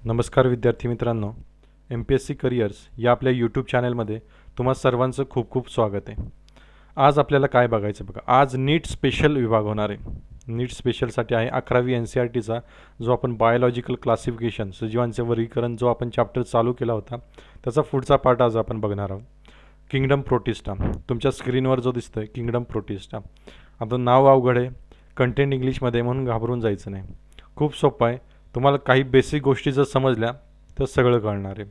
नमस्कार विद्यार्थी मित्रांनो, MPSC करिअर्स या आपल्या यूट्यूब चॅनलमध्ये तुम्हा सर्वांचं खूप खूप स्वागत आहे. आज आपल्याला काय बघायचं बघा, आज नीट स्पेशल विभाग होणार आहे. नीट स्पेशलसाठी आहे 11वी NCERTचा जो आपण बायोलॉजिकल क्लासिफिकेशन सजीवांचे वर्गीकरण जो आपण चॅप्टर चालू केला होता त्याचा पुढचा पार्ट आज आपण बघणार आहोत. किंगडम प्रोटिस्टा तुमच्या स्क्रीनवर जो दिसतोय किंगडम प्रोटिस्टा. आता नाव अवघड आहे, कंटेंट इंग्लिशमध्ये म्हणून घाबरून जायचं नाही. खूप सोपं आहे. तुम्हाला काही बेसिक गोष्टी जर समजल्या तर सगळं कळणार आहे.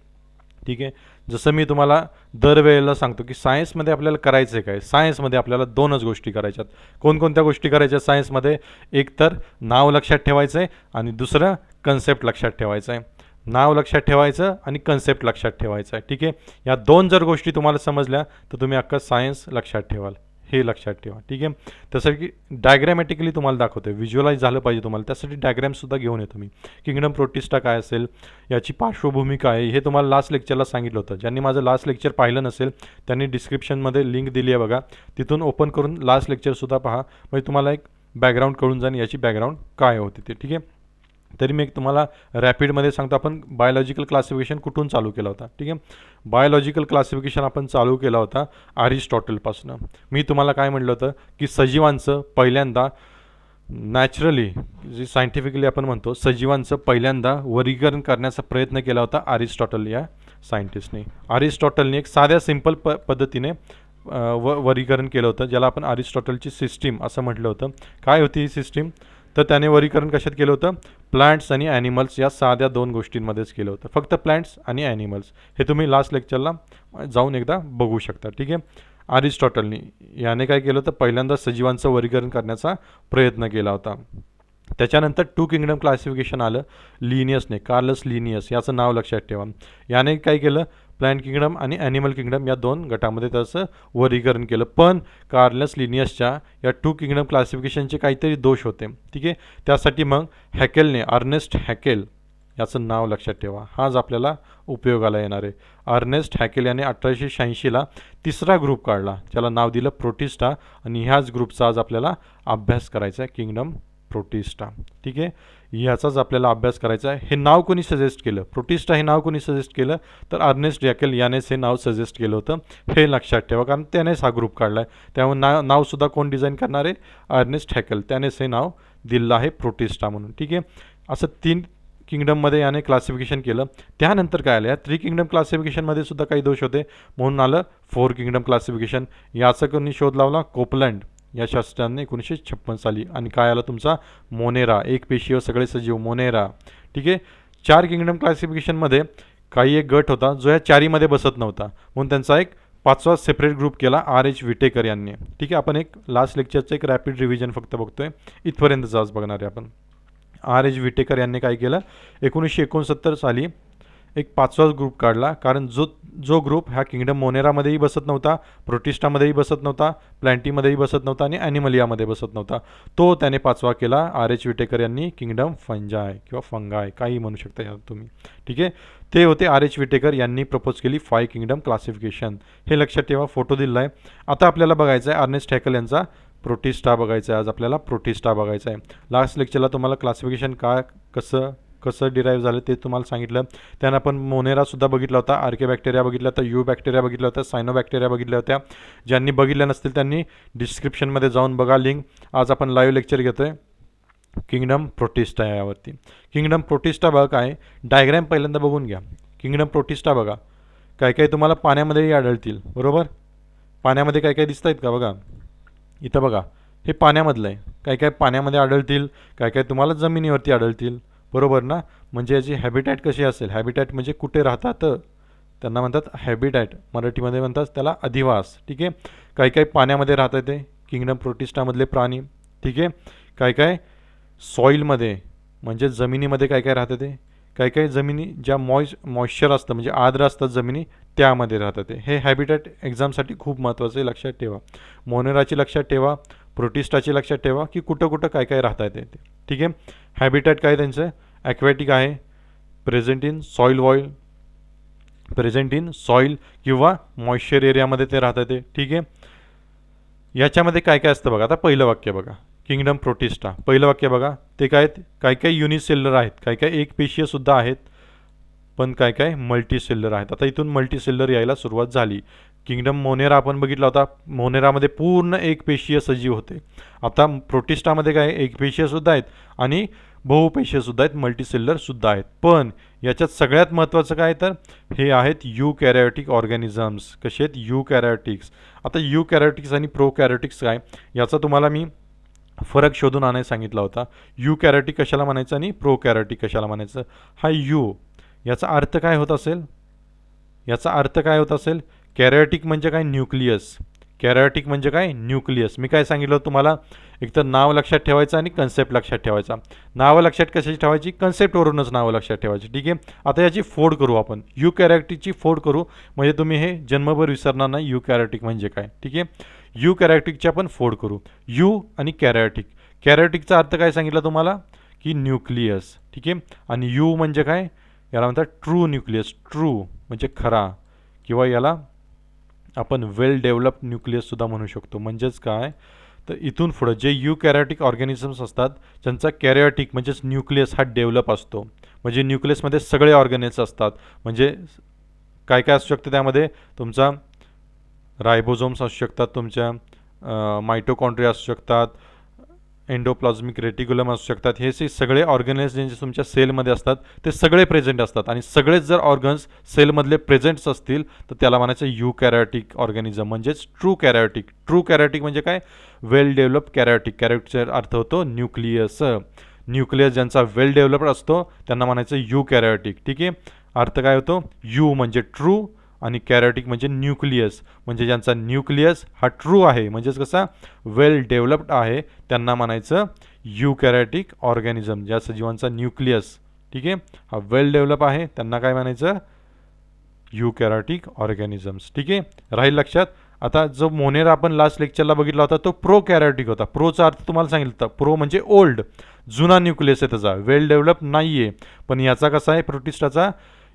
ठीक आहे. जसं मी तुम्हाला दरवेळेला सांगतो की सायन्समध्ये आपल्याला करायचं आहे काय, सायन्समध्ये आपल्याला दोनच गोष्टी करायच्यात. कोणकोणत्या गोष्टी करायच्या सायन्समध्ये? एक तर नाव लक्षात ठेवायचं आहे आणि दुसरं कन्सेप्ट लक्षात ठेवायचं आहे. नाव लक्षात ठेवायचं आणि कन्सेप्ट लक्षात ठेवायचं आहे. ठीक आहे. या दोन जर गोष्टी तुम्हाला समजल्या तर तुम्ही अख्खा सायन्स लक्षात ठेवाल, हे लक्षात ठेवा. ठीक आहे. त्यासाठी डायग्रॅमॅटिकली तुम्हाला दाखवतो, व्हिज्युअलाइज झालं पाहिजे तुम्हाला, त्यासाठी डायग्रॅमसुद्धा घेऊन येतो मी. किंगडम प्रोटिस्टा काय असेल, याची पार्श्वभूमी काय आहे, हे तुम्हाला लास्ट लेक्चरला सांगितलं होतं. ज्यांनी माझं लास्ट लेक्चर पाहिलं नसेल त्यांनी डिस्क्रिप्शनमध्ये लिंक दिली आहे बघा, तिथून ओपन करून लास्ट लेक्चरसुद्धा पहा, म्हणजे तुम्हाला एक बॅकग्राऊंड कळून जाईल याची बॅकग्राऊंड काय होती ते. ठीक आहे. तरी मी एक तुम्हाला रॅपिडमध्ये सांगतो, आपण बायोलॉजिकल क्लासिफिकेशन कुठून चालू केला होता. ठीक आहे. बायोलॉजिकल क्लासिफिकेशन आपण चालू केला होता अरिस्टॉटलपासून. मी तुम्हाला काय म्हटलं होतं की सजीवांचं पहिल्यांदा नॅचरली, जी सायंटिफिकली आपण म्हणतो, सजीवांचं पहिल्यांदा वर्गीकरण करण्याचा प्रयत्न केला होता अरिस्टॉटल या सायंटिस्टने. अरिस्टॉटलने एक साध्या सिंपल पद्धतीने वर्गीकरण केलं होतं, ज्याला आपण अरिस्टॉटलची सिस्टीम असं म्हटलं होतं. काय होती ही सिस्टीम? तर त्याने वर्गीकरण कशात केलं होतं? प्लांट्स आणि ॲनिमल्स या साध्या दोन गोष्टींमध्येच केलं होतं, फक्त प्लांट्स आणि ॲनिमल्स. हे तुम्ही लास्ट लेक्चरला जाऊन एकदा बघू शकता. ठीक आहे. अरिस्टॉटलनी याने काय केलं होतं? पहिल्यांदा सजीवांचं वर्गीकरण करण्याचा प्रयत्न केला होता. त्याच्यानंतर टू किंगडम क्लासिफिकेशन आलं लिनियसने, कार्लस लिनियस, याचं नाव लक्षात ठेवा. याने काय केलं? प्लांट किंगडम आणि ॲनिमल किंगडम या दोन गटामध्ये त्याचं वर्गीकरण केलं. पण कार्लस लिनियसच्या या टू किंगडम क्लासिफिकेशनचे काहीतरी दोष होते. ठीक आहे. त्यासाठी मग हॅकेलने, अर्नेस्ट हॅकेल याचं नाव लक्षात ठेवा, हाच आपल्याला उपयोगाला येणार आहे. अर्नेस्ट हॅकेल याने 1886ला तिसरा ग्रुप काढला, ज्याला नाव दिलं प्रोटिस्टा, आणि ह्याच ग्रुपचा आज आपल्याला अभ्यास करायचा आहे, किंगडम प्रोटिस्टा. ठीक आहे. ह्याचाच आपल्याला अभ्यास करायचा आहे. हे नाव कोणी सजेस्ट केलं? प्रोटिस्टा हे नाव कोणी सजेस्ट केलं? तर अर्नेस्ट हॅकेल यानेच हे नाव सजेस्ट केलं होतं, हे लक्षात ठेवा, कारण त्यानेच हा ग्रुप काढला आहे. त्यामुळे नावसुद्धा कोण डिझाईन करणार आहे? अर्नेस्ट हॅकेल. त्यानेच हे नाव दिलं आहे प्रोटिस्टा म्हणून. ठीक आहे. असं 3 किंगडममध्ये याने क्लासिफिकेशन केलं. त्यानंतर काय आलं? या 3 किंगडम क्लासिफिकेशनमध्ये सुद्धा काही दोष होते, म्हणून आलं 4 किंगडम क्लासिफिकेशन. याचा कोणी शोध लावला? कोपलँड या शास्त्रज्ञाने 1956 साली. आणि काय आलं तुमचा? मोनेरा, एक पेशीवर सगळे सजीव, मोनेरा. ठीक आहे. 4 किंगडम क्लासिफिकेशनमध्ये काही एक गट होता जो या चारीमध्ये बसत नव्हता, म्हणून त्यांचा एक 5वा सेपरेट ग्रुप केला RH विटेकर यांनी. ठीक आहे. आपण एक लास्ट लेक्चरचं एक रॅपिड रिव्हिजन फक्त बघतोय, इथपर्यंतच आज बघणार आहे आपण. RH विटेकर यांनी काय केलं? 1969 साली एक 5वा ग्रुप काढला, कारण जो ग्रुप ह्या किंगडम मोनेरामध्येही बसत नव्हता, प्रोटिस्टामध्येही बसत नव्हता, प्लॅन्टीमध्येही बसत नव्हता आणि ॲनिमलियामध्ये बसत नव्हता, तो त्याने 5वा केला RH विटेकर यांनी, किंगडम फंजाय किंवा फंगाय काही म्हणू शकता यात तुम्ही. ठीक आहे. ते होते RH विटेकर यांनी प्रपोज केली 5 किंगडम क्लासिफिकेशन. हे लक्षात ठेवा, फोटो दिला आहे. आता आपल्याला बघायचं आहे अर्नेस्ट हॅकेल यांचा प्रोटिस्टा बघायचा आहे. आज आपल्याला प्रोटिस्टा बघायचा आहे. लास्ट लेक्चरला तुम्हाला क्लासिफिकेशन काय कसं डिराईव्ह झालं ते तुम्हाला सांगितलं. त्यानं आपण मोनेरासुद्धा बघितला होता, आर्के बॅक्टेरिया बघितला होता, यू बॅक्टेरिया बघितला होता, सायनो बॅक्टेरिया बघितल्या होत्या. ज्यांनी बघितल्या नसतील त्यांनी डिस्क्रिप्शनमध्ये जाऊन बघा लिंक. आज आपण लाईव्ह लेक्चर घेतो आहे किंगडम प्रोटिस्टा यावरती. किंगडम प्रोटिस्टा बघा काय, डायग्रॅम पहिल्यांदा बघून घ्या. किंगडम प्रोटिस्टा बघा, काय काय तुम्हाला पाण्यामध्येही आढळतील, बरोबर? पाण्यामध्ये काय काय दिसत आहेत का? बघा इथं बघा, हे पाण्यामधलं आहे. काय काय पाण्यामध्ये आढळतील, काय काय तुम्हाला जमिनीवरती आढळतील, बरोबर ना? म्हणजे याची हॅबिटॅट कशी असेल? हॅबिटॅट म्हणजे कुठे राहतात, त्यांना म्हणतात हॅबिटॅट, मराठीमध्ये म्हणतात त्याला अधिवास. ठीक आहे. काही काही पाण्यामध्ये राहतात ते किंगडम प्रोटिस्टामधले प्राणी. ठीक आहे. काय काय सॉईलमध्ये म्हणजे जमिनीमध्ये काय काय राहतं ते, काही काही जमिनी ज्या मॉइश्चर असतं म्हणजे आर्द्र असतात जमिनी, त्यामध्ये राहतं ते. हे हॅबिटॅट एक्झामसाठी खूप महत्त्वाचं आहे, लक्षात ठेवा. मोनेराची लक्षात ठेवा, प्रोटिस्टाची लक्षात ठेवा की कुठं कुठं काय काय राहत आहे ते. ठीक आहे. हॅबिटॅट काय त्यांचं? ॲक्वॅटिक आहे, प्रेझेंट इन सॉईल किंवा मॉइश्चर एरियामध्ये ते राहतं ते. ठीक आहे. याच्यामध्ये काय काय असतं बघा. आता पहिलं वाक्य बघा, किंगडम प्रोटिस्टा पहिलं वाक्य बघा, ते काय आहेत? काय काय युनिसेल्युलर आहेत, काय काय एकपेशीयसुद्धा आहेत, पण काय काय मल्टीसेल्युलर आहेत. आता इथून मल्टीसेल्युलर यायला सुरुवात झाली. किंगडम मोनेरा आपण बघितला होता. मोनेरामध्ये पूर्ण एकपेशीय सजीव होते. आता प्रोटिस्टामध्ये काय एकपेशीयसुद्धा आहेत आणि बहुपेशीयसुद्धा आहेत, मल्टीसेल्युलरसुद्धा आहेत. पण याच्यात सगळ्यात महत्त्वाचं काय तर हे आहेत युकॅरियोटिक ऑर्गॅनिझम्स. कसे आहेत? युकॅरियोटिक्स. आता युकॅरियोटिक्स आणि प्रोकॅरियोटिक्स काय याचा तुम्हाला मी फरक शोधून आणायला सांगितला होता. युकॅरियोटिक कशाला म्हणायचं आणि प्रोकॅरियोटिक कशाला म्हणायचं. हा यू याचा अर्थ काय होत असेल? याचा अर्थ काय होत असेल? कॅरियोटिक म्हणजे काय? न्यूक्लियस. कॅरियोटिक म्हणजे काय? न्यूक्लियस. मी काय सांगितलं तुम्हाला? एक तर नाव लक्षात ठेवायचं आणि कन्सेप्ट लक्षात ठेवायचा. नावं लक्षात कशाची ठेवायची? कन्सेप्टवरूनच नावं लक्षात ठेवायची. ठीक आहे. आता याची फोड करू आपण. युकॅरियोटिकची फोड करू म्हणजे तुम्ही हे जन्मभर विसरणार नाही युकॅरियोटिक म्हणजे काय. ठीक आहे. युकॅरियोटिकची आपण फोड करू. यू आणि कॅरियोटिक. कॅरियोटिकचा अर्थ काय सांगितलं तुम्हाला? की न्यूक्लियस. ठीक आहे. आणि यू म्हणजे काय? याला म्हणतात ट्रू न्यूक्लियस. ट्रू म्हणजे खरा, किंवा याला आपण वेल डेव्हलप न्यूक्लियससुद्धा म्हणू शकतो. म्हणजेच काय तर इथून पुढं जे युकॅरियोटिक ऑर्गॅनिझम्स असतात त्यांचा कॅरियोटिक म्हणजेच न्यूक्लियस हा डेव्हलप असतो. म्हणजे न्यूक्लियसमध्ये सगळे ऑर्गॅनिल्स असतात. म्हणजे काय काय असू शकतं त्यामध्ये? तुमचा रायबोझोम्स असू शकतात, तुमच्या मायटोकॉन्ड्रिया असू शकतात, एंडोप्लाझमिक रेटिक्युलम असू शकतात. हे सगळे ऑर्गॅनिल्स जे तुमच्या सेलमध्ये असतात ते सगळे प्रेझेंट असतात. आणि सगळेच जर ऑर्गन्स सेलमधले प्रेझेंट्स असतील तर त्याला म्हणायचं युकॅरियोटिक ऑर्गॅनिझम म्हणजेच ट्रू कॅरियोटिक. ट्रू कॅरियोटिक म्हणजे काय? वेल डेव्हलप कॅरियोटिक. कॅरियोटिकचा अर्थ होतो न्यूक्लियस. न्यूक्लियस ज्यांचा वेल डेव्हलप्ड असतो त्यांना म्हणायचं युकॅरियोटिक. ठीक आहे. अर्थ काय होतो? यू म्हणजे ट्रू आणि कॅरियोटिक म्हणजे न्यूक्लियस. म्हणजे ज्यांचा न्यूक्लियस हा ट्रू आहे म्हणजेच कसा वेल डेव्हलप्ड आहे त्यांना म्हणायचं युकॅरियोटिक ऑर्गॅनिझम. ज्या सजीवांचा न्यूक्लियस ठीक आहे हा वेल डेव्हलप आहे त्यांना काय म्हणायचं? युकॅरियोटिक ऑर्गॅनिझम्स. ठीक आहे. राहील लक्षात. आता जो मोनेरा आपण लास्ट लेक्चरला बघितला होता तो प्रोकॅरियोटिक होता. प्रोचा अर्थ तुम्हाला सांगितलं होता. प्रो म्हणजे ओल्ड, जुना न्यूक्लियस आहे त्याचा, वेल डेव्हलप नाही आहे. पण याचा कसा आहे प्रोटिस्टाचा?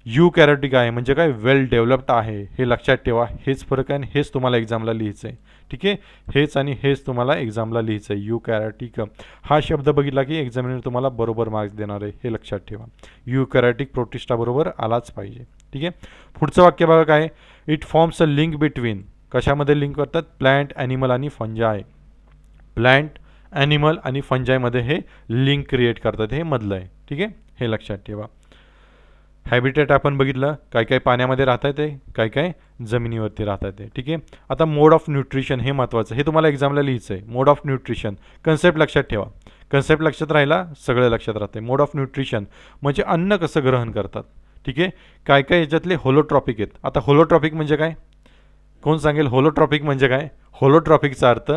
युकॅरियोटिक आहे म्हणजे काय? वेल डेव्हलप्ड आहे. हे लक्षात ठेवा. हेच फरक आहे आणि हेच तुम्हाला एक्झामला लिहायचं आहे. ठीक आहे. हेच आणि हेच तुम्हाला एक्झामला लिहायचं आहे. युकॅरियोटिक हा शब्द बघितला की एक्झामिनर तुम्हाला बरोबर मार्क्स देणार आहे. हे लक्षात ठेवा. युकॅरियोटिक प्रोटिस्टाबरोबर आलाच पाहिजे. ठीक आहे. पुढचं वाक्य बघा काय? It forms a link between. कशामध्ये लिंक करतात? प्लॅन्ट, ॲनिमल आणि फंजाय. प्लॅन्ट, ॲनिमल आणि फंजायमध्ये हे लिंक क्रिएट करतात. हे मधलं आहे. ठीक आहे. हे लक्षात ठेवा. हॅबिटेट आपण बघितलं. काय काय पाण्यामध्ये राहत आहे ते, काय काय जमिनीवरती राहत आहे ते. ठीक आहे. आता मोड ऑफ न्यूट्रिशन हे महत्त्वाचं. हे तुम्हाला एक्झामला लिहायचं आहे. मोड ऑफ न्यूट्रिशन कन्सेप्ट लक्षात ठेवा. कन्सेप्ट लक्षात राहिला सगळं लक्षात राहते. मोड ऑफ न्यूट्रिशन म्हणजे अन्न कसं ग्रहण करतात. ठीक आहे. काय काय याच्यातले होलोट्रॉपिक आहेत. आता होलोट्रॉपिक म्हणजे काय? कोण सांगेल होलोट्रॉपिक म्हणजे काय? होलोट्रॉपिकचा अर्थ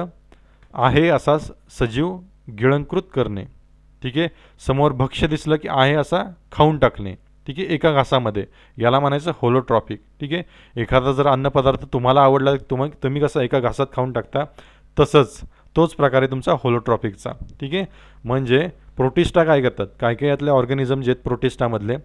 आहे असा सजीव गिळंकृत करणे. ठीक आहे. समोर भक्ष्य दिसलं की आहे असा खाऊन टाकणे. ठीक आहे. एका घासामध्ये याला म्हणायचं होलोट्रॉपिक. ठीक आहे. एखादा जर अन्नपदार्थ तुम्हाला आवडला तुम्ही कसं एका घासात खाऊन टाकता तसंच तोच प्रकारे तुमचा होलोट्रॉपिकचा. ठीक आहे. म्हणजे प्रोटिस्टा काय करतात? काय काय यातले ऑर्गॅनिझम जे आहेत प्रोटिस्टामधले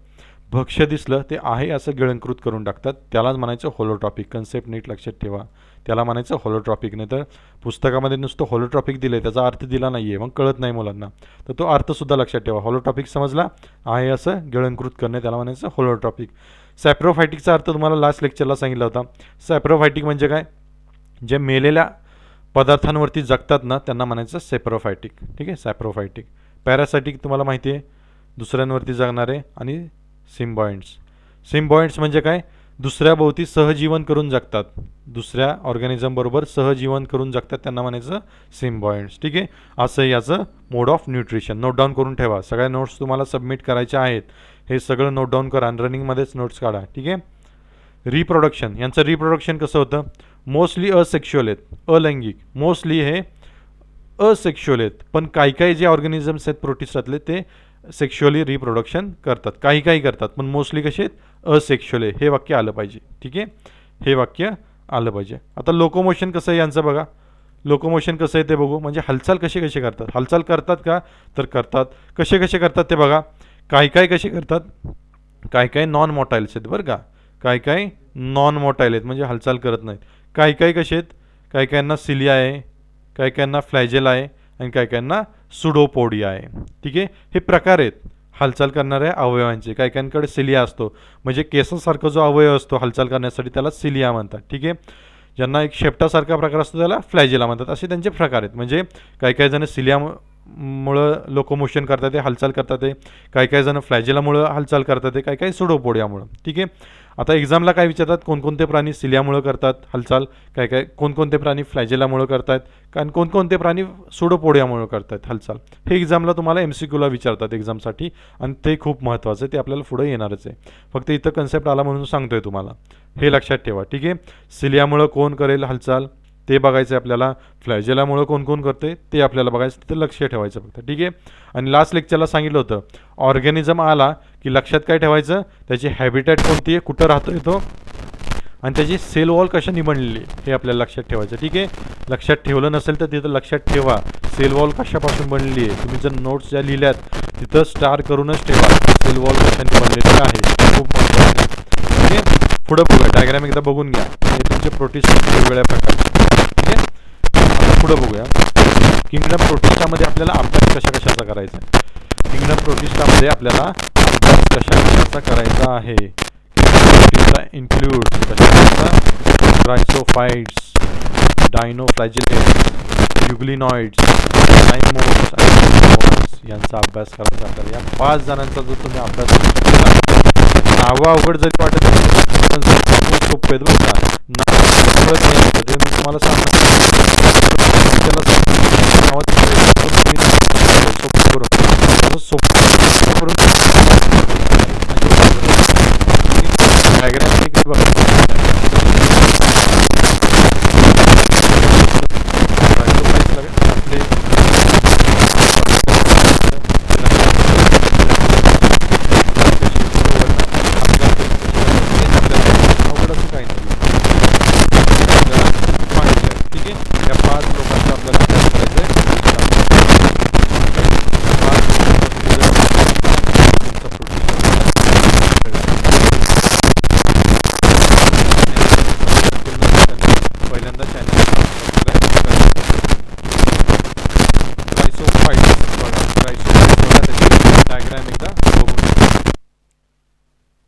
भक्ष्य दिसलं ते आहे असं गिळंकृत करून टाकतात. त्यालाच म्हणायचं होलोट्रॉपिक. कन्सेप्ट नीट लक्षात ठेवा. त्याला म्हणायचं होलोट्रॉपिक. नाही तर पुस्तकामध्ये नुसतं होलोट्रॉपिक दिलं आहे त्याचा अर्थ दिला नाही आहे मग कळत नाही मुलांना. तर तो अर्थसुद्धा लक्षात ठेवा. होलोट्रॉपिक समजला? आहे असं गिळंकृत करणे त्याला म्हणायचं होलोट्रॉपिक. सॅप्रोफायटिकचा अर्थ तुम्हाला लास्ट लेक्चरला सांगितला होता. सॅप्रोफायटिक म्हणजे काय? जे मेलेल्या पदार्थांवरती जगतात ना त्यांना म्हणायचं सॅप्रोफायटिक. ठीक आहे. सॅप्रोफायटिक. पॅरासायटिक तुम्हाला माहिती आहे दुसऱ्यांवरती जगणारे. आणि सिम्बॉयंट्स. सिम्बॉयंट्स म्हणजे काय? दुसऱ्याभोवती सहजीवन करून जगतात. दुसऱ्या ऑर्गॅनिझमबरोबर सहजीवन करून जगतात त्यांना म्हणायचं सिम्बॉयंट्स. ठीक आहे. असं याचं मोड ऑफ न्यूट्रिशन. नोट डाऊन करून ठेवा. सगळ्या नोट्स तुम्हाला सबमिट करायच्या आहेत. हे सगळं नोट डाऊन करा आणि रनिंगमध्येच नोट्स काढा. ठीक आहे. रिप्रोडक्शन. यांचं रिप्रोडक्शन कसं होतं? मोस्टली असेक्शुअल आहेत, अलैंगिक. मोस्टली हे असेक्शुअल आहेत. पण काही काही जे ऑर्गॅनिझम्स आहेत प्रोटिस्टातले ते सेक्शुअली रिप्रोडक्शन करतात. काही काही करतात पण मोस्टली कसे आहेत? असेक्शुअल आहे. हे वाक्य आलं पाहिजे. ठीक आहे. हे वाक्य आलं पाहिजे. आता लोकोमोशन कसं आहे यांचं बघा. लोकोमोशन कसं आहे ते बघू. म्हणजे हालचाल कशी कशी करतात. हालचाल करतात का? तर करतात. कसे कसे करतात ते बघा. काही काही कसे करतात? काही काही नॉन मोटाईल्स आहेत बरं का. काही काही नॉन मोटाईल आहेत म्हणजे हालचाल करत नाहीत. काही काही कसे आहेत? काही काहींना सिलिया आहे, काही काहींना फ्लॅजेला आहे आणि काही काहींना सुडोपोडिया आहे. ठीक आहे. हे प्रकार आहेत हालचाल करणाऱ्या अवयवांचे. काही काहींकडे सिलिया असतो, म्हणजे केसासारखा जो अवयव असतो हालचाल करण्यासाठी त्याला सिलिया म्हणतात. ठीक आहे. ज्यांना एक शेपटासारखा प्रकार असतो त्याला फ्लॅजिला म्हणतात. असे त्यांचे प्रकार आहेत. म्हणजे काही काही जण सिलियामुळं लोकोमोशन करतात, ते हालचाल करतात, ते काही काही जण फ्लॅजिलामुळं हालचाल करतात, ते काही काही सुडोपोडियामुळं. ठीक आहे. आता एक्झामला काय विचारतात, कोणकोणते प्राणी सिलियामुळं करतात हालचाल, काय काय कोणकोणते प्राणी फ्लॅजिलामुळं करतात, कारण कोणकोणते प्राणी सुडोपोडियामुळं करतात हालचाल. हे एक्झामला तुम्हाला MCQला विचारतात एक्झामसाठी, आणि ते खूप महत्त्वाचं आहे, ते आपल्याला पुढे येणारच आहे. फक्त इथं कन्सेप्ट आला म्हणून सांगतोय तुम्हाला, हे लक्षात ठेवा. ठीक आहे. सिलियामुळं कोण करेल हालचाल ते बघायचं आहे आपल्याला, फ्लॅजेलामुळं कोण कोण करते ते आपल्याला बघायचं, तिथं लक्ष ठेवायचं फक्त. ठीक आहे. आणि लास्ट लेक्चरला सांगितलं होतं, ऑर्गॅनिझम आला की लक्षात काय ठेवायचं, त्याची हॅबिटॅट कोणती आहे, कुठं राहतो येतो, आणि त्याची सेल वॉल कशाने बनलेली हे आपल्याला लक्षात ठेवायचं. ठीक आहे. लक्षात ठेवलं नसेल तर तिथं लक्षात ठेवा, सेल वॉल कशापासून बनलेली आहे. तुम्ही जर नोट्स ज्या लिहिल्यात तिथं स्टार करूनच ठेवा, सेल वॉल कशाने बनलेली आहे, खूप महत्त्वाचं आहे. ठीक आहे. पुढं बघूया, डायग्राम एकदा बघून घ्या. हे तुमचे प्रोटिस्ट वेगवेगळ्या प्रकारचे. ठीक आहे. आता पुढं बघूया, किंगडम प्रोटिस्टामध्ये आपल्याला अभ्यास कशाचा करायचा आहे. किंगडम प्रोटिस्टामध्ये आपल्याला अभ्यास कशाचा करायचा आहे. प्रोटिस्टा इन्क्लूड्स क्रायसोफाइट्स, डायनोफ्लॅजिलेट्स, युग्लिनॉइड्स, नाइमोड्स आणि यांचा अभ्यास करायचा. तर या 5 जणांचा जो तुम्ही अभ्यास केला, नावं अवघड जरी वाटत असेल पण सोपे आहेत बरं का. मी तुम्हाला सांगणार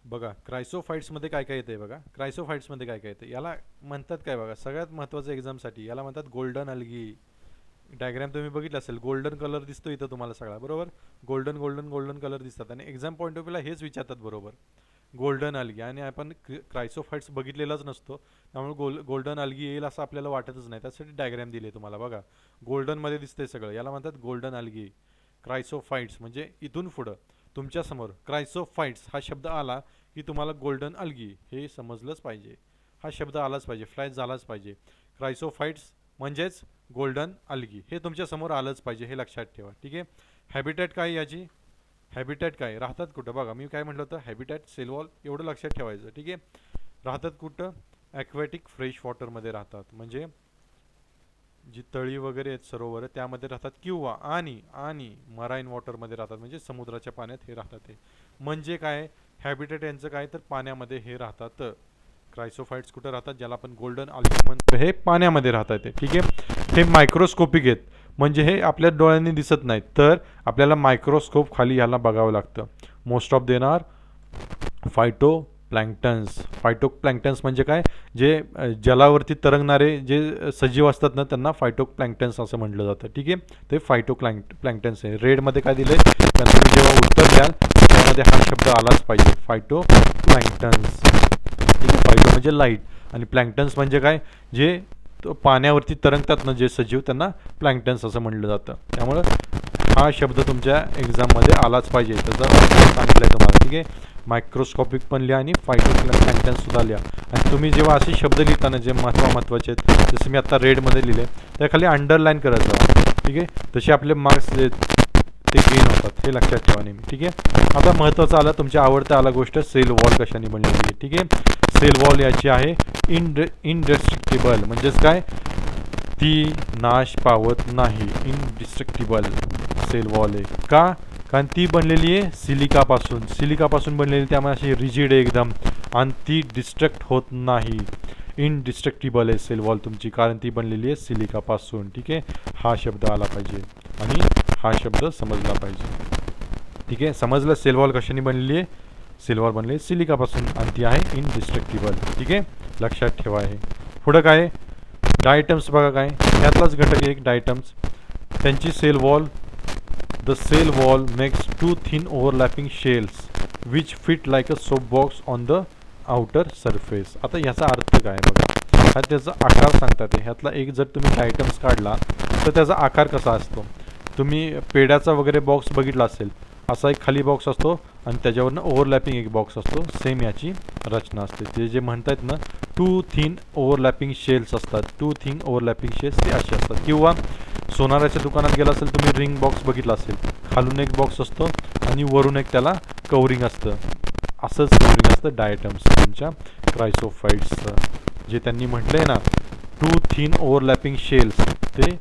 बघा. क्रायसोफाइट्समध्ये काय काय येते बघा. क्रायसोफाइट्समध्ये काय काय येते याला म्हणतात काय बघा, सगळ्यात महत्त्वाचं एक्झामसाठी याला म्हणतात गोल्डन अल्गी. डायग्राम तुम्ही बघितलं असेल, गोल्डन कलर दिसतो इथं तुम्हाला सगळा, बरोबर. गोल्डन गोल्डन गोल्डन कलर दिसतात आणि एक्झाम पॉईंट ऑफ व्ह्यूला हेच विचारतात, बरोबर. गोल्डन अल्गी, आणि आपण क्रायसोफाइट्स बघितलेलाच नसतो, त्यामुळे गोल्डन अल्गी येईल असं आपल्याला वाटतच नाही. त्यासाठी डायग्राम दिले तुम्हाला बघा. गोल्डनमध्ये दिसतंय सगळं, याला म्हणतात गोल्डन अल्गी. क्रायसोफाइट्स म्हणजे इथून पुढं तुमच्यासमोर क्रायसोफाइट्स हा शब्द आला की तुम्हाला गोल्डन अल्गी हे समजलंच पाहिजे, हा शब्द आलाच पाहिजे, फ्लॅश झालाच पाहिजे. क्रायसोफाइट्स म्हणजेच गोल्डन अल्गी हे तुमच्यासमोर आलंच पाहिजे, हे लक्षात ठेवा. ठीक आहे. हॅबिटॅट काय याची, हॅबिटॅट काय, राहतात कुठं बघा. मी काय म्हटलं होतं, हॅबिटॅट सेल वॉल एवढं लक्षात ठेवायचं. ठीक आहे. राहतात कुठं, ॲक्वॅटिक फ्रेश वॉटरमध्ये राहतात, म्हणजे जी तळी वगैरे आहेत सरोवर त्यामध्ये राहतात, किंवा आणि मराईन वॉटरमध्ये राहतात, म्हणजे समुद्राच्या पाण्यात हे राहतात. ते म्हणजे काय, हॅबिटेट यांचं काय तर पाण्यामध्ये हे राहतात. क्रायसोफाइट्स कुठं राहतात, ज्याला आपण गोल्डन अल्गी म्हणतो, हे पाण्यामध्ये राहतात ते. ठीक आहे. हे मायक्रोस्कोपिक आहेत, म्हणजे हे आपल्या डोळ्यांनी दिसत नाहीत, तर आपल्याला मायक्रोस्कोप खाली ह्याला बघावं लागतं. Most of then are phyto planktons. Phytoplanktons म्हणजे काय, जे जलावरती तरंगणारे जे सजीव असतात ना त्यांना फायटोप्लँक्टन्स असं म्हटलं जातं. ठीक आहे. ते प्लँक्टन्स आहे. रेडमध्ये काय दिलं आहे, कारण तुम्ही जेव्हा उत्तर द्याल त्यामध्ये हा शब्द आलाच पाहिजे, फायटोप्लँक्टन्स. ठीक आहे. फायटो म्हणजे लाईट आणि प्लँक्टन्स म्हणजे काय, जे पाण्यावरती तरंगतात ना जे सजीव, त्यांना प्लँक्टन्स असं म्हटलं जातं. त्यामुळं हा शब्द तुमच्या एक्झाममध्ये आलाच पाहिजे, त्याचं सांगितलं आहे तुम्हाला. ठीक आहे. मायक्रोस्कोपिक पण लिहा आणि फायटोप्लँक्टन्ससुद्धा लिहा. आणि तुम्ही जेव्हा असे शब्द लिहिताना जे महत्त्वाचे आहेत, जसं मी आता रेडमध्ये लिहिले त्या खाली अंडरलाईन करत जावा. ठीक आहे. तसे आपले मार्क्स जे ते गेन होतात, हे लक्षात ठेवा नेहमी. ठीक आहे. आता महत्त्वाचं आलं, तुमच्या आवडता आला गोष्ट, सेल वॉल कशाने बनलेली आहे. ठीक आहे. सेल वॉल याची आहे इनडिस्ट्रक्टिबल, म्हणजेच काय, ती नाश पावत नाही. इनडिस्ट्रक्टिबल सेल वॉल आहे का, कारण ती बनलेली आहे सिलिकापासून बनलेली, त्यामुळे अशी रिजिड आहे एकदम, आणि ती डिस्ट्रक्ट होत नाही. इनडिस्ट्रक्टिबल आहे सेल वॉल तुमची, कारण ती बनलेली आहे सिलिकापासून. ठीक आहे. हा शब्द आला पाहिजे आणि हा शब्द समजला पाहिजे. ठीक आहे, समजलं सेल वॉल कशाने बनलेली आहे? सेल वॉल बनली सिलिकापासून आणि ती आहे इनडिस्ट्रक्टिबल. ठीक आहे, लक्षात ठेवा. आहे पुढं काय डायटम्स बघा, काय यातलाच घटक एक डायटम्स. त्यांची cell wall, the cell wall makes 2 thin overlapping shells which fit like a soap box on the outer surface. आता ह्याचा अर्थ काय बघा, हा त्याचा आकार सांगतात. ह्यातला एक जर तुम्ही डायटम्स काढला तर त्याचा आकार कसा असतो? तुम्ही पेड्याचा वगैरे बॉक्स बघितला असेल, असा एक खाली बॉक्स असतो आणि त्याच्यावरनं ओव्हरलॅपिंग एक बॉक्स असतो. सेम याची रचना असते. ते जे म्हणतात ना 2 थिन ओव्हरलॅपिंग शेल्स असतात, 2 थिन ओव्हरलॅपिंग शेल्स ते असे असतात. किंवा सोनाराच्या दुकानात गेला असेल तुम्ही, रिंग बॉक्स बघितला असेल, खालून एक बॉक्स असतो आणि वरून एक त्याला कवरिंग असतं. असंच कवरिंग असतं डायटम्स तुमच्या क्रायसोफाईट्सचं. जे त्यांनी म्हटलं आहे ना 2 थिन ओव्हरलॅपिंग शेल्स, ते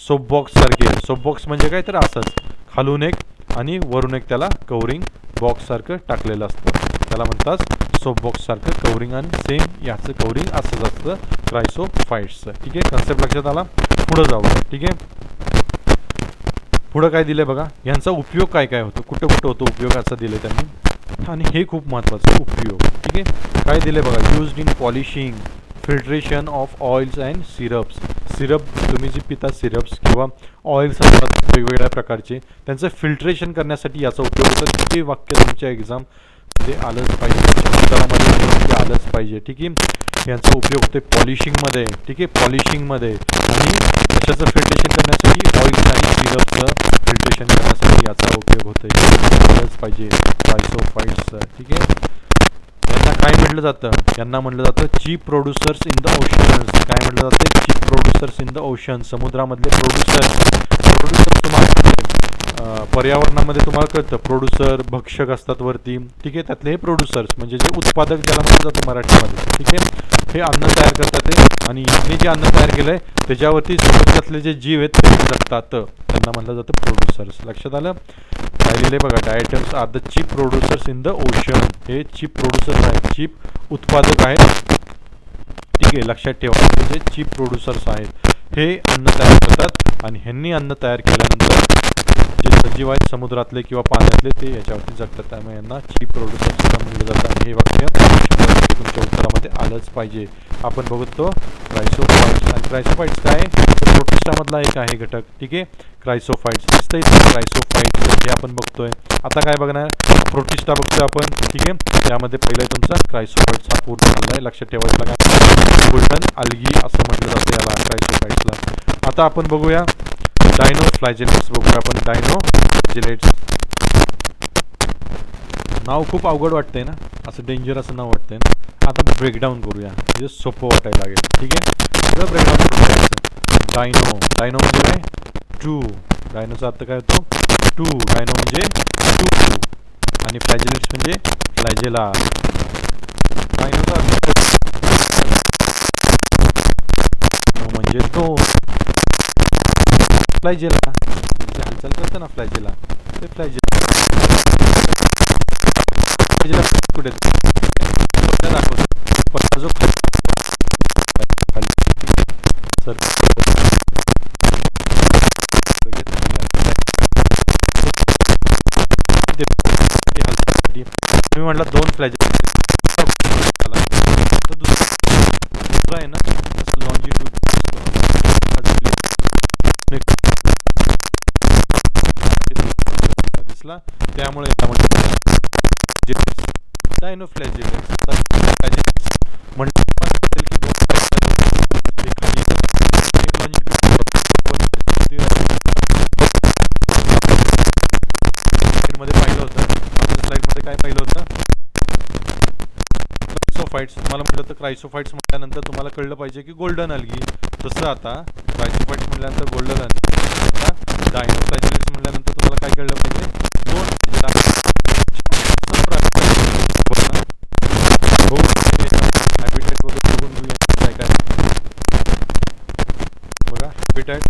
सोप बॉक्ससारखे. सोप बॉक्स म्हणजे काय तर असंच खालून एक आणि वरून एक त्याला कवरिंग बॉक्ससारखं टाकलेलं असतं, त्याला म्हणतात सोप बॉक्ससारखं कवरिंग. आणि सेम याचं कवरिंग असंच असतं क्रायसोफाईट्सचं. ठीक आहे, कन्सेप्ट लक्षात आला. पुढं जाऊया. ठीक आहे, पुढं काय दिलं बघा, यांचा उपयोग काय काय होतो, कुठं कुठं होतो उपयोग असं दिलं त्यांनी. आणि हे खूप महत्त्वाचं उपयोग. ठीक आहे, काय दिले बघा, used in polishing, filtration of oils and syrups. Syrup तुम्ही जे पिता, सिरप्स किंवा ऑइल्स असतात वेगवेगळ्या प्रकारचे, त्यांचं फिल्ट्रेशन करण्यासाठी याचा उपयोग होतो. हे वाक्य तुमच्या एक्झाममध्ये आलंच पाहिजे, उत्तरामध्ये आलंच पाहिजे. ठीक आहे, यांचा उपयोग होतो पॉलिशिंगमध्ये. ठीक आहे, पॉलिशिंगमध्ये आणि त्याचं फिल्ट्रेशन करण्यासाठी, ऑइल्स आणि सिरपचं फिल्ट्रेशन करण्यासाठी याचा उपयोग होतो. आलंच पाहिजे क्रायसोफाईट्सचं. ठीक आहे, यांना काय म्हटलं जातं? यांना म्हटलं जातं chief producers in the oceans. काय म्हटलं जातं? Chief producers in the ocean. समुद्रामधले प्रोड्युसर. प्रोड्युसर तुम्हाला पर्यावरणामध्ये तुम्हाला कळतं, प्रोड्युसर भक्षक असतात वरती. ठीक आहे, त्यातले हे प्रोड्युसर्स म्हणजे जे उत्पादक ज्याला म्हटलं जातं मराठीमध्ये. ठीक आहे, हे अन्न तयार करतात ते, आणि यांनी जे अन्न तयार केलंय त्याच्यावरती समुद्रातले जे जीव आहेत ते जगतात, त्यांना म्हटलं जातं प्रोड्युसर्स. लक्षात आलं? राहिलेले बघा, diatoms are the chief producers in the ocean. हे चीप प्रोड्युसर्स आहेत, चीप उत्पादक आहेत. ठीक आहे, लक्षात ठेवा, म्हणजे चीप प्रोड्युसर्स आहेत. हे अन्न तयार करतात आणि ह्यांनी अन्न तयार केल्यानंतर जे सजीव आहेत समुद्रातले किंवा पाण्यातले ते याच्यावरती जगतात. त्यामुळे यांना चीप प्रोड्युसर्स म्हणलं जातं. आणि हे वाक्य तुमच्या उत्तरामध्ये आलंच पाहिजे. आपण बघतो क्रायसोफाईट्स. आणि क्रायसोफाईट्स काय, प्रोटिस्टामधला एक आहे घटक. ठीक आहे, क्रायसोफाईट्स दिसतंय, क्रायसोफाईट्स हे आपण बघतोय. आता काय बघणार, प्रोटिस्टा बघतोय आपण. ठीक आहे, त्यामध्ये पहिला तुमचा क्रायसोफाईट्स हा पूर्ण झाला आहे. लक्षात ठेवायचं काय, गोल्डन अल्गी असं म्हटलं जातं याला, क्रायसोफाईट्सला. आता आपण बघूया डायनोफ्लॅजेलेट्स. बघूया आपण डायनोफ्लॅजेलेट्स. नाव खूप अवघड वाटतंय ना, असं डेंजर असं नाव वाटतंय ना. आता ब्रेकडाऊन करूया, म्हणजे सोपं वाटायला लागेल. ठीक आहे, सगळं ब्रेकडाऊन करून घ्यायचं. डायनो, डायनो म्हणजे काय, टू. डायनोचा अर्थ काय होतो, टू. डायनो म्हणजे टू. आणि फ्लॅजेलेट्स म्हणजे फ्लॅजेला. डायनोचा अर्थ म्हणजे तो, फ्लॅजेला म्हणजे हालचाल करतं ना फ्लॅजेला, ते फ्लॅजेला. कुठे दाखवतो पण जो सर तुम्ही म्हटलं 2 फ्लॅजेल, तर दुसरा आहे ना लॉन्जिट्यूड दिसला, त्यामुळे डायनोफ्लॅजेलेट्स म्हणतात मध्ये पाहिलं होतं, आपल्या स्लाइडमध्ये काय पाहिलं होतं, क्रायसोफाईट्स. तुम्हाला म्हटलं तर क्रायसोफाईट्स म्हटल्यानंतर तुम्हाला कळलं पाहिजे की गोल्डन अल्गी. तसं आता क्रायसोफाईट्स म्हटल्यानंतर गोल्डन अल्गी, आता डायनोफ्लॅजेलेट्स म्हटल्यानंतर तुम्हाला काय कळलं पाहिजे, हॅबिटॅट वगैरे बघून घेऊया काय काय. बघा, हॅबिटॅट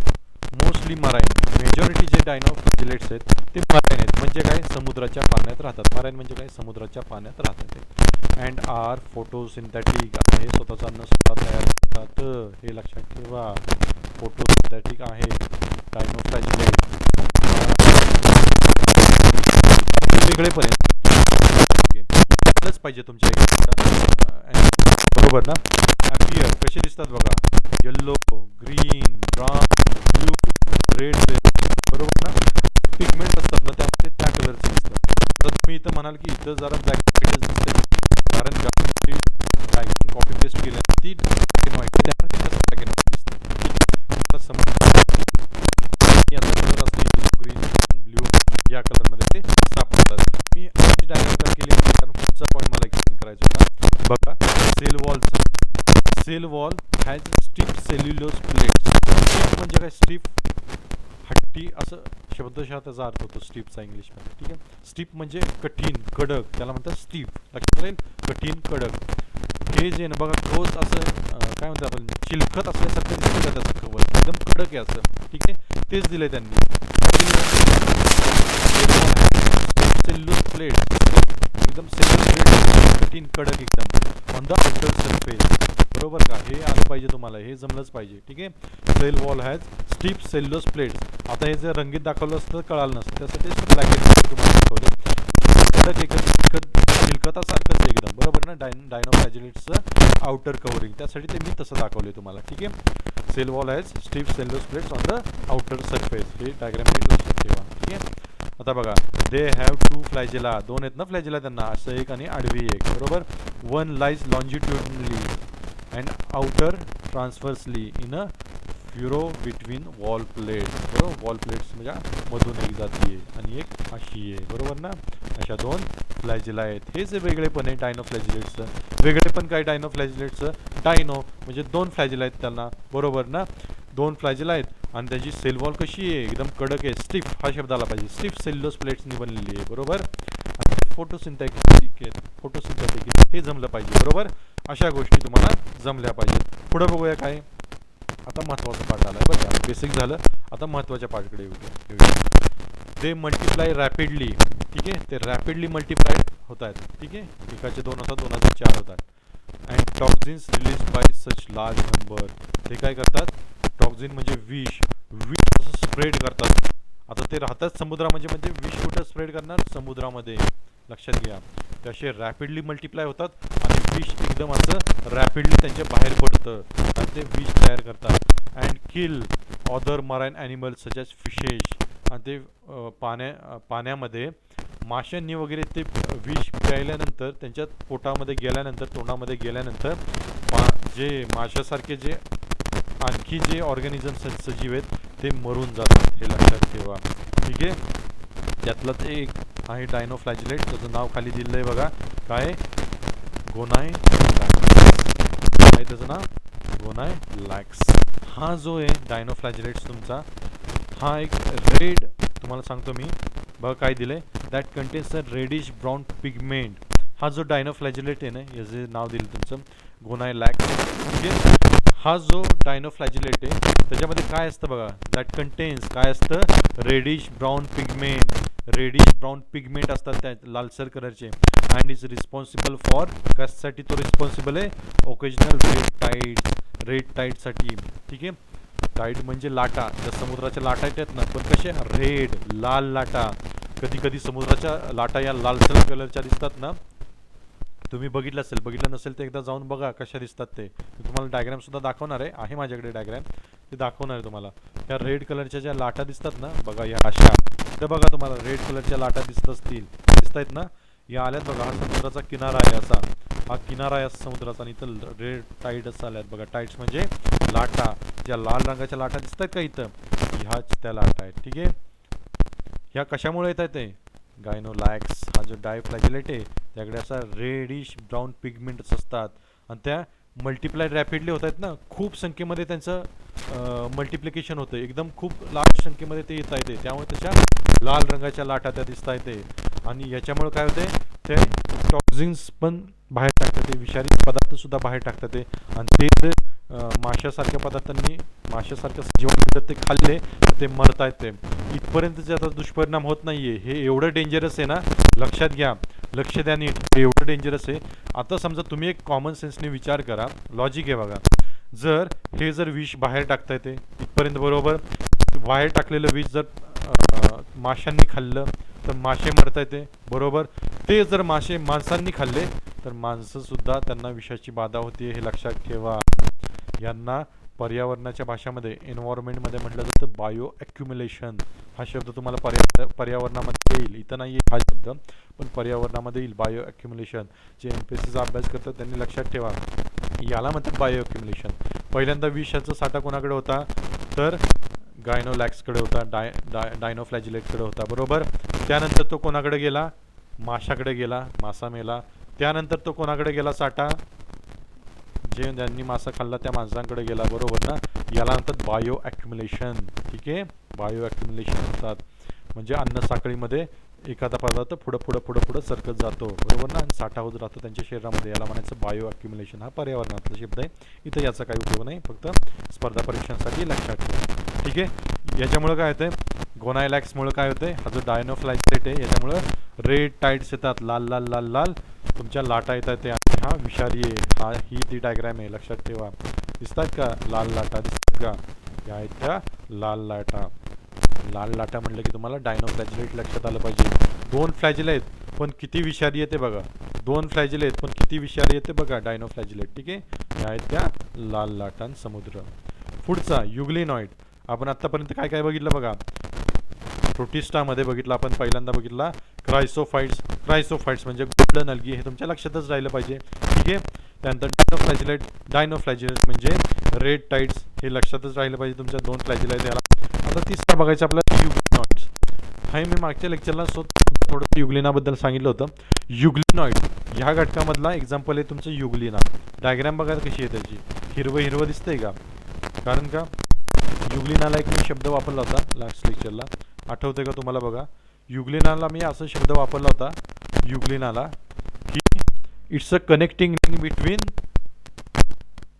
मोस्टली मराईन. मेजॉरिटी जे डायनोफ्लॅजेलेट्स आहेत ते मराईन आहेत, म्हणजे काय, समुद्राच्या पाण्यात राहतात. मराईन म्हणजे काय, समुद्राच्या पाण्यात राहतात ते. अँड आर फोटोसिंथेटिक आहे, स्वतःचं अन्न स्वतः तयार करतात, हे लक्षात ठेवा. फोटोसिंथेटिक आहे डायनोफ्लॅजेलेट. वेगळे पण आहे पाहिजे तुमच्या बरोबर ना. ॲपियर कसे दिसतात बघा, yellow, green, brown, blue, red, बरोबर ना. पिगमेंट असतात ना त्यामध्ये त्या कलरचे दिसतात. तर तुम्ही इथं म्हणाल की इथं जरा ब्लॅक अँड व्हाईटच दिसते, कारण कॉपी पेस्ट केली ती ब्लॅक अँड व्हाईट, त्यामुळे ते कसं ब्लॅक अँड व्हाईट दिसतं. याचा कलर असते ग्रीन, ब्ल्यू या कलरमध्ये ते सापडतात. मी आजची डायग्राम काय केली कारण पुढचा पॉईंट मला एक्सप्लेन करायचा होता. बघा, सेल वॉलचा, cell wall has stiff cellulose plates. Stiff म्हणजे काय, स्टिफ हट्टी असं शब्दशः त्याचा अर्थ होतो स्टिफचा इंग्लिशमध्ये. ठीक आहे, स्टिफ म्हणजे कठीण, कडक, त्याला म्हणतात स्टिफ. लक्षात राहील, कठीण, कडक. हे जे ना बघा ठोस असं काय म्हणतात आपण, चिलखत असल्यासारखं दिसतं का त्याचं कवर, एकदम कडक आहे असं. ठीक आहे, तेच दिलंय त्यांनी. सेल्युलोज प्लेट्स, एकदम सेल्युलोज प्लेट, कठीण, कडक एकदम, ऑन द आउटर सरफेस. बरोबर का, हे आलं पाहिजे तुम्हाला, हे जमलंच पाहिजे. ठीक आहे, cell wall has stiff cellulose plates. आता हे जर रंगीत दाखवलं असतं तर कळालं नसतं, त्यासाठी ब्लॅक तुम्हाला दाखवलं. कडक एकदम चिलखतासारखंच एकदम, बरोबर ना. डायनोफ्लॅजिलेट्सचं आउटर कव्हरिंग, त्यासाठी ते मी तसं दाखवले तुम्हाला. ठीक आहे, cell wall has stiff cellulose plates on the outer surface. हे डायग्राम लक्षात ठेवा. ठीक आहे, आता बघा, दे हॅव टू फ्लॅजेला, दोन आहेत ना फ्लॅजेला त्यांना, असं एक आणि आडवी एक. बरोबर, one lies longitudinally and other transversely in a furrow between wall plates. बरोबर, वॉल प्लेट्स म्हणजे मधून एक जाती आहे आणि एक अशी आहे. बरोबर ना, अशा दोन फ्लॅजेला आहेत. हे जे वेगळेपण आहे डायनोफ्लॅजिलेट्सचं, वेगळेपण काय डायनोफ्लॅजिलेट्सचं, डायनो म्हणजे दोन फ्लॅजेला आहेत त्यांना. बरोबर ना, दोन फ्लॅजेला आहेत आणि त्याची सेल वॉल कशी आहे, एकदम कडक आहे. स्टिफ हा शब्द आला पाहिजे, स्टिफ सेल्युलोज प्लेट्सनी बनलेली आहे. बरोबर, आणि फोटोसिंथेटिक आहेत, फोटोसिंथेटिक हे जमलं पाहिजे. बरोबर, अशा गोष्टी तुम्हाला जमल्या पाहिजेत. पुढे बघूया काय, आता महत्त्वाचा पार्ट आला आहे बरं का, बेसिक झालं, आता महत्त्वाच्या पार्टकडे येऊया. ते मल्टिप्लाय रॅपिडली. ठीक आहे, ते रॅपिडली मल्टिप्लाय होत आहेत. ठीक आहे, एकाचे दोन होतात, दोनाचे चार होतात. And toxins release by such large number. ते काय करतात, टॉक्झिन म्हणजे विष, विष असं स्प्रेड करतात. आता ते राहतात समुद्रामध्ये, म्हणजे विष कुठं स्प्रेड करणार, समुद्रामध्ये. लक्षात घ्या, ते असे रॅपिडली मल्टिप्लाय होतात आणि विष एकदम असं रॅपिडली त्यांच्या बाहेर पडतं आणि ते विष तयार करतात. And kill other marine animals such as fishes. आणि ते पाण्यामध्ये माशांनी वगैरे ते विष प्यायल्यानंतर, त्यांच्या पोटामध्ये गेल्यानंतर, तोंडामध्ये गेल्यानंतर जे माशासारखे जे आणखी जे ऑर्गॅनिझम सजीव आहेत ते मरून जातात. हे लक्षात ठेवा. ठीक आहे, त्यातलं ते एक आहे डायनोफ्लॅजिलेट, त्याचं नाव खाली दिलं आहे बघा, काय, गोनायलॅक्स. काय त्याचं नाव, गोनायलॅक्स. हा जो आहे डायनोफ्लॅजिलेट्स तुमचा, हा एक रेड, तुम्हाला सांगतो मी, बघा काय दिलं आहे, that contains a reddish brown pigment. हा जो डायनोफ्लॅजिलेट आहे ना, याचं नाव दिलं तुमचं गोनायलॅक्स. म्हणजे हा जो डायनोफ्लॅजिलेट आहे त्याच्यामध्ये काय असतं बघा, दॅट कंटेन्स काय असतं, reddish brown pigment. Reddish brown pigment असतात त्या लालसर कलरचे. अँड इज रिस्पॉन्सिबल फॉर, कशासाठी तो रिस्पॉन्सिबल आहे, ओकेजनल रेड टाईड्स, रेड टाईडसाठी. ठीक आहे, टाईड म्हणजे लाटा, ज्या समुद्राच्या लाटा येतात ना, पण कशा, रेड, लाल लाटा. कधी कधी समुद्राच्या लाटा या लालसर कलरच्या दिसतात ना, तुम्ही बघितलं असेल, बघितलं नसेल तर एकदा जाऊन बघा कशा दिसतात ते. मी तुम्हाला डायग्राम सुद्धा दाखवणार आहे माझ्याकडे डायग्राम, ते दाखवणार आहे तुम्हाला. त्या रेड कलरच्या ज्या लाटा दिसतात ना बघा, या अशा, तर बघा तुम्हाला रेड कलरच्या लाटा दिसत असतील, दिसत आहेत ना, या आल्यात बघा. हा समुद्राचा किनारा आहे असा, हा किनारा आहे समुद्राचा, आणि इथं रेड टाईड्स आल्यात बघा. टाईड्स म्हणजे लाटा, ज्या लाल रंगाच्या लाटा दिसत आहेत का इथं, ह्याच त्या लाटा आहेत. ठीक आहे, ह्या कशामुळे येत आहेत, ते गायनोलॅक्स, हा जो डायफ्लॅजिलेट आहे त्याकडे असा रेडिश ब्राऊन पिगमेंट्स असतात आणि त्या मल्टिप्लाय रॅपिडली होत आहेत ना, खूप संख्येमध्ये त्यांचं मल्टिप्लिकेशन होतं, एकदम खूप लार्ज संख्येमध्ये ते येत आहे, त्यामुळे त्याच्या लाल रंगाच्या लाटा त्या दिसत आहेत. आणि याच्यामुळे काय होते, ते टॉक्झिन्स पण बाहेर टाकतात, ते विषारी पदार्थसुद्धा बाहेर टाकतात ते. आणि ते माशासारख्या पदार्थांनी, माशासारख्या सजीवांनी जर ते खाल्ले तर ते मरत आहेत. ते इथपर्यंत त्याचा दुष्परिणाम होत नाहीये. हे एवढं डेंजरस आहे ना, लक्षात घ्या, लक्ष द्या नीट, हे एवढं डेंजरस आहे. आता समजा तुम्ही एक कॉमन सेन्सने विचार करा, लॉजिक आहे बघा, जर हे जर विष बाहेर टाकता येते इथपर्यंत, बरोबर, बाहेर टाकलेलं विष जर माशांनी खाल्लं तर मासे मरता येते, बरोबर. ते जर मासे माणसांनी खाल्ले तर माणसंसुद्धा त्यांना विषाची बाधा होती, हे लक्षात ठेवा. यांना पर्यावरणाच्या भाषामध्ये एन्व्हायरमेंटमध्ये म्हटलं जातं बायो ॲक्युम्युलेशन. हा शब्द तुम्हाला पर्यावरणामध्ये येईल, इथं नाही येईल हा शब्द, पण पर्यावरणामध्ये येईल बायो ॲक्युम्युलेशन. जे MPSCचा अभ्यास करतात त्यांनी लक्षात ठेवा, याला म्हणतात बायो ॲक्युम्युलेशन. पहिल्यांदा विषाचा साठा कोणाकडे होता, तर गायनोलॅक्सकडे होता, डायनोफ्लॅजिलेटकडे होता, बरोबर. त्यानंतर तो कोणाकडे गेला, माशाकडे गेला, मासा मेला. त्यानंतर तो कोणाकडे गेला साठा, जे ज्यांनी मासा खाल्ला त्या माणसांकडे गेला, बरोबर ना. याला म्हणतात बायो ॲक्युम्युलेशन. ठीक आहे, बायो ॲक्युम्युलेशन म्हणतात. म्हणजे अन्न साखळीमध्ये एखादा पदार्थ पुढं सरकत जातो, बरोबर ना, आणि साठा होत राहतो त्यांच्या शरीरामध्ये, याला म्हणायचं बायो ॲक्युम्युलेशन. हा पर्यावरणातला शब्द आहे, इथं याचा काही उपयोग नाही, फक्त स्पर्धा परीक्षांसाठी लक्षात ठेवा. ठीक आहे. याच्यामुळं काय होतंय, गोनायलॅक्समुळं काय होतंय, हा जो डायनोफ्लॅजिलेट आहे याच्यामुळं रेड टाइड्स येतात, लाल लाल लाल लाल तुमच्या लाटा येतात, ते हा विषारी आहे. ही ती डायग्राम आहे, लक्षात ठेवा. दिसतात का लाल लाटा, दिसतात का, या आहेत त्या लाल लाटा. लाल लाटा म्हटलं की तुम्हाला डायनोफ्लॅजिलेट लक्षात आलं पाहिजे. 2 फ्लॅजिल आहेत पण किती विषारी येते बघा, 2 फ्लॅजिल आहेत पण किती विषारी येते बघा डायनोफ्लॅजिलेट. ठीक आहे, या आहेत त्या लाल लाटां समुद्र. पुढचा युग्लिनॉइड. आपण आत्तापर्यंत काय काय बघितलं बघा, प्रोटिस्टामध्ये बघितलं आपण, पहिल्यांदा बघितला क्रायसोफाइट्स म्हणजे गोल्डन अल्गी, हे तुमच्या लक्षातच राहिलं पाहिजे. ठीक आहे. त्यानंतर डायनोफ्लॅजिलेट म्हणजे रेड टाइड्स, हे लक्षातच राहिलं पाहिजे तुमच्या, 2 फ्लॅजिल आहेत याला. आता तिसरा बघायचं आपल्याला युग्लिनॉइड्स. हे मी मागच्या लेक्चरला थोडंसं युग्लिनाबद्दल सांगितलं होतं. युग्लिनॉइड ह्या घटकामधला एक्झाम्पल आहे तुमचं युग्लिना. डायग्राम बघा कशी आहे त्याची, हिरवं हिरवं दिसतंय का, कारण का युग्लिनाला एक मी शब्द वापरला होता लास्ट लेक्चरला, आठवतंय का तुम्हाला बघा. युग्लिनाला मी असा शब्द वापरला होता युग्लिनाला, की it's a connecting link between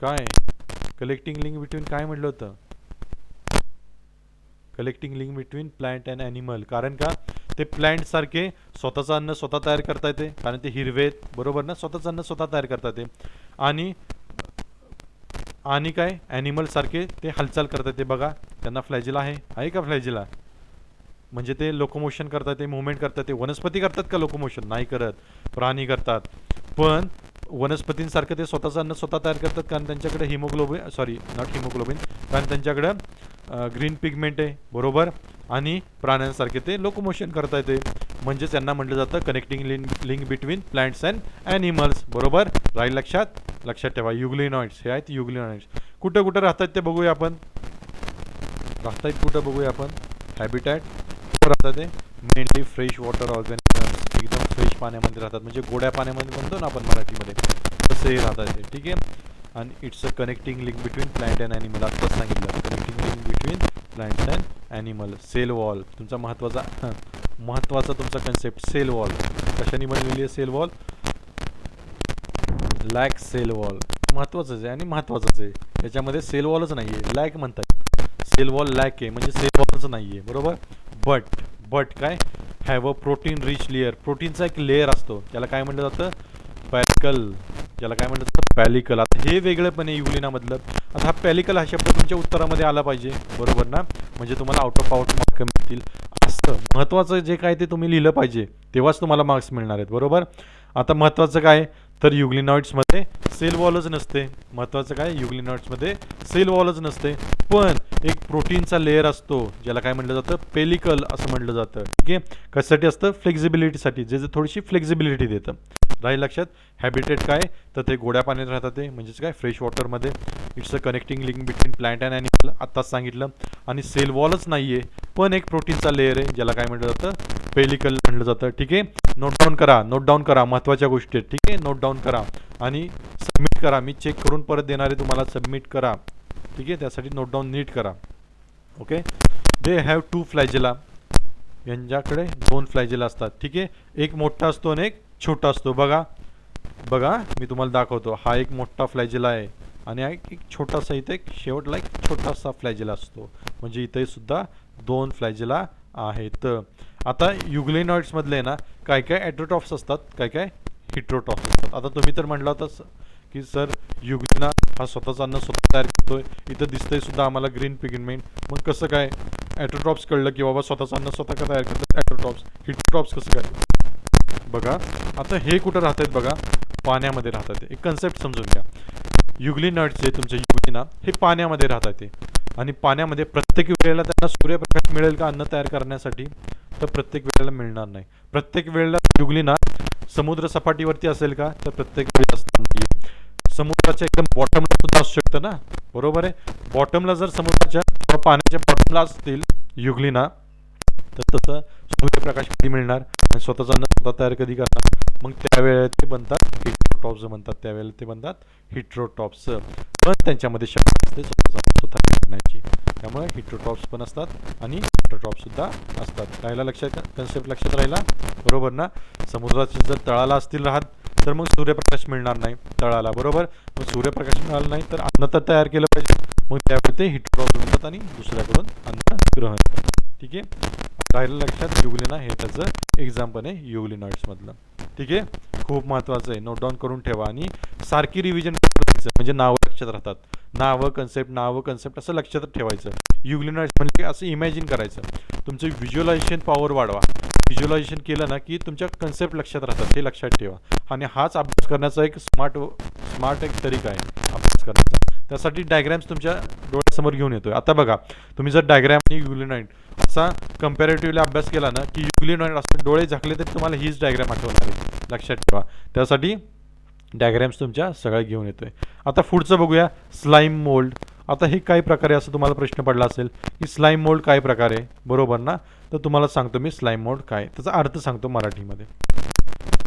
काय, कनेक्टिंग लिंक बिटवीन काय म्हटलं होतं, collecting link between plant and animal. कारण का ते प्लांट सारखे स्वतःचं अन्न स्वतः तयार करता येते, कारण ते हिरवे आहेत, बरोबर ना, स्वतःचं अन्न स्वतः तयार करता येते. आणि काय ॲनिमल सारखे ते हालचाल करतात, ते बघा त्यांना फ्लॅजिला आहे का फ्लॅजिला, म्हणजे ते लोकोमोशन करतात, ते मुवमेंट करतात. ते वनस्पती करतात का लोकोमोशन, नाही करत, प्राणी करतात. पण वनस्पतींसारखं ते स्वतःचं अन्न स्वतः तयार करतात, कारण त्यांच्याकडे हिमोग्लोबिन कारण त्यांच्याकडं ग्रीन पिगमेंट आहे, बरोबर. आणि प्राण्यांसारखे ते लोकोमोशन करता येते, म्हणजे त्यांना म्हटलं जातं connecting link between plants and animals, बरोबर. राहील लक्षात ठेवा. युग्लिनॉइड्स हे आहेत युग्लिनॉइड्स. कुठं राहतात ते बघूया आपण, हॅबिटॅट राहतात ते मेनली फ्रेश वॉटर ऑर्गॅनिझम्स, एकदम फ्रेश पाण्यामध्ये राहतात, म्हणजे गोड्या पाण्यामध्ये म्हणतो ना आपण मराठीमध्ये, तसे राहतात ते. ठीक आहे. आणि it's a connecting link between plant and animal, आत्ताच सांगितलं, connecting link between plants and animal. Cell wall तुमचा महत्त्वाचा तुमचा कन्सेप्ट, सेल वॉल कशाने बनलेली आहे, cell wall, lack cell wall महत्त्वाचंच आहे आणि महत्त्वाचंच आहे. याच्यामध्ये सेल वॉलच नाही आहे, लॅक म्हणतात, सेल वॉल लॅक आहे म्हणजे सेल वॉलच नाही आहे, बरोबर. बट काय, have a protein rich layer, प्रोटीनचा एक लेअर असतो, त्याला काय म्हटलं जातं, पॅलिकल, ज्याला काय म्हटलं जातं पॅलिकल. आता हे वेगळंपण आहे युग्लिनामधलं. आता हा पॅलिकल हा शब्द तुमच्या उत्तरामध्ये आला पाहिजे, बरोबर ना, म्हणजे तुम्हाला आउट ऑफ मार्क मिळतील. असं महत्त्वाचं जे काय ते तुम्ही लिहिलं पाहिजे, तेव्हाच तुम्हाला मार्क्स मिळणार आहेत, बरोबर. आता महत्त्वाचं काय, तर युग्लिनॉइड्समध्ये सेल वॉलच नसते. सेल वॉलच नसते, पण एक प्रोटीनचा लेअर असतो, ज्याला काय म्हटलं जातं, पेलिकल असं म्हटलं जातं. ठीक आहे. कशासाठी असतं, फ्लेक्झिबिलिटीसाठी, जे थोडीशी फ्लेक्झिबिलिटी देतं. राहील लक्षात. हॅबिटेट काय, तर ते गोड्या पाण्यात राहतात, ते म्हणजेच काय फ्रेश वॉटरमध्ये. It's a connecting link between plant and animal, आत्ताच सांगितलं. आणि सेल वॉलच नाही आहे, पण एक प्रोटीनचा लेअर आहे, ज्याला काय म्हटलं जातं, पेलिकल म्हटलं जातं. ठीक आहे. नोट डाऊन करा महत्त्वाच्या गोष्टी आहेत. ठीक आहे, नोट डाऊन करा आणि सबमिट करा. मी चेक करून परत देणार आहे तुम्हाला, सबमिट करा. ठीक आहे, त्यासाठी नोट डाऊन नीट करा. ओके. दे हॅव 2 फ्लॅजिला, यांच्याकडे 2 फ्लॅजिला असतात. ठीक आहे, एक मोठा असतो आणि एक छोटा असतो. बघा मी तुम्हाला दाखवतो. हा एक मोठा फ्लॅजिला आहे आणि एक छोटासा, इथे एक शेवटला एक छोटासा फ्लॅजिला असतो, म्हणजे इथे सुद्धा 2 फ्लॅजिला आहेत. आता युग्लिनॉइड्समधले ना काय ॲट्रोटॉप्स असतात, काय हिट्रोटॉप्स असतात. आता तुम्ही तर म्हटलं होतं की सर युग्लिना हा स्वतःचा अन्न स्वतः तयार करतोय, इथं दिसतंय सुद्धा आम्हाला ग्रीन पिगमेंट, मग कसं काय, ॲटोट्रॉप्स कळलं की बाबा स्वतःचं अन्न स्वतः का तयार करतात ॲटोट्रॉप्स. हिटोट्रॉप्स कसं काय बघा. आता हे कुठं राहत आहेत बघा, पाण्यामध्ये राहतात. एक कन्सेप्ट समजून घ्या. युग्लिनट्स जे तुमचे युग्लिना हे पाण्यामध्ये राहतात ते, आणि पाण्यामध्ये प्रत्येक वेळेला त्यांना सूर्यप्रकाश मिळेल का अन्न तयार करण्यासाठी, तर प्रत्येक वेळेला मिळणार नाही. प्रत्येक वेळेला युग्लिना समुद्र सपाटीवरती असेल का, तर प्रत्येक वेळेला असणार नाही. समुद्राच्या एकदम बॉटमला सुद्धा असू शकतं ना, बरोबर आहे. बॉटमला जर समुद्राच्या किंवा पाण्याच्या बॉटमला असतील युग्लिना, तर तसं सूर्यप्रकाश कधी मिळणार आणि स्वतःचा अन्न स्वतः तयार कधी करणार, मग त्यावेळेला ते बनतात हिट्रोटॉप्स म्हणतात. त्यावेळेला ते बनतात हिट्रोटॉप्स, पण त्यांच्यामध्ये क्षमता असते स्वतः करण्याची. त्यामुळे हिट्रोटॉप्स पण असतात आणि हिट्रोटॉप्स सुद्धा असतात. राहिला लक्षात, कन्सेप्ट लक्षात राहिला, बरोबर ना. समुद्राचे जर तळाला असतील राहत, तर मग सूर्यप्रकाश मिळणार नाही तळाला, बरोबर. मग सूर्यप्रकाश मिळाला नाही तर अन्न तर तयार केलं पाहिजे, मग त्यावेळी ते हिट्रोटॉप्स बनतात आणि दुसऱ्याकडून अन्न ग्रहण करतात. ठीक आहे, राहिलं लक्षात. युग्लिना हे त्याचं एक्झाम्पल आहे युग्लिनॉइड्समधलं. ठीक आहे, खूप महत्त्वाचं आहे, नोट डाऊन करून ठेवा आणि सारखी रिव्हिजन करायचं, म्हणजे नावं लक्षात राहतात. नावं कन्सेप्ट असं लक्षात ठेवायचं. युग्लिनॉइड्स म्हणजे असं इमॅजिन करायचं. तुमचं व्हिज्युअलायझेशन पॉवर वाढवा. व्हिज्युअलायझेशन केलं ना की तुमच्या कन्सेप्ट लक्षात राहतात, हे लक्षात ठेवा. आणि हाच अभ्यास करण्याचा एक स्मार्ट एक तरीका आहे अभ्यास करण्याचा. त्यासाठी डायग्रॅम्स तुमच्या डोळ्यासमोर घेऊन येतोय. आता बघा, तुम्ही जर डायग्रॅम आणि युग्लिनॉइड असा कम्पॅरेटिव्हली अभ्यास केला ना की युग्लिनॉइड असं डोळे झाकले तरी तुम्हाला हीच डायग्रॅम आठवणार आहे, लक्षात ठेवा. त्यासाठी डायग्रॅम्स तुमच्या सगळ्या घेऊन येतोय. आता पुढचं बघूया, स्लाइम मोल्ड. आता हे काय प्रकारे, असं तुम्हाला प्रश्न पडला असेल की स्लाइम मोल्ड काय प्रकारे, बरोबर ना. तर तुम्हाला सांगतो मी स्लाइम मोल्ड काय, त्याचा अर्थ सांगतो मराठीमध्ये.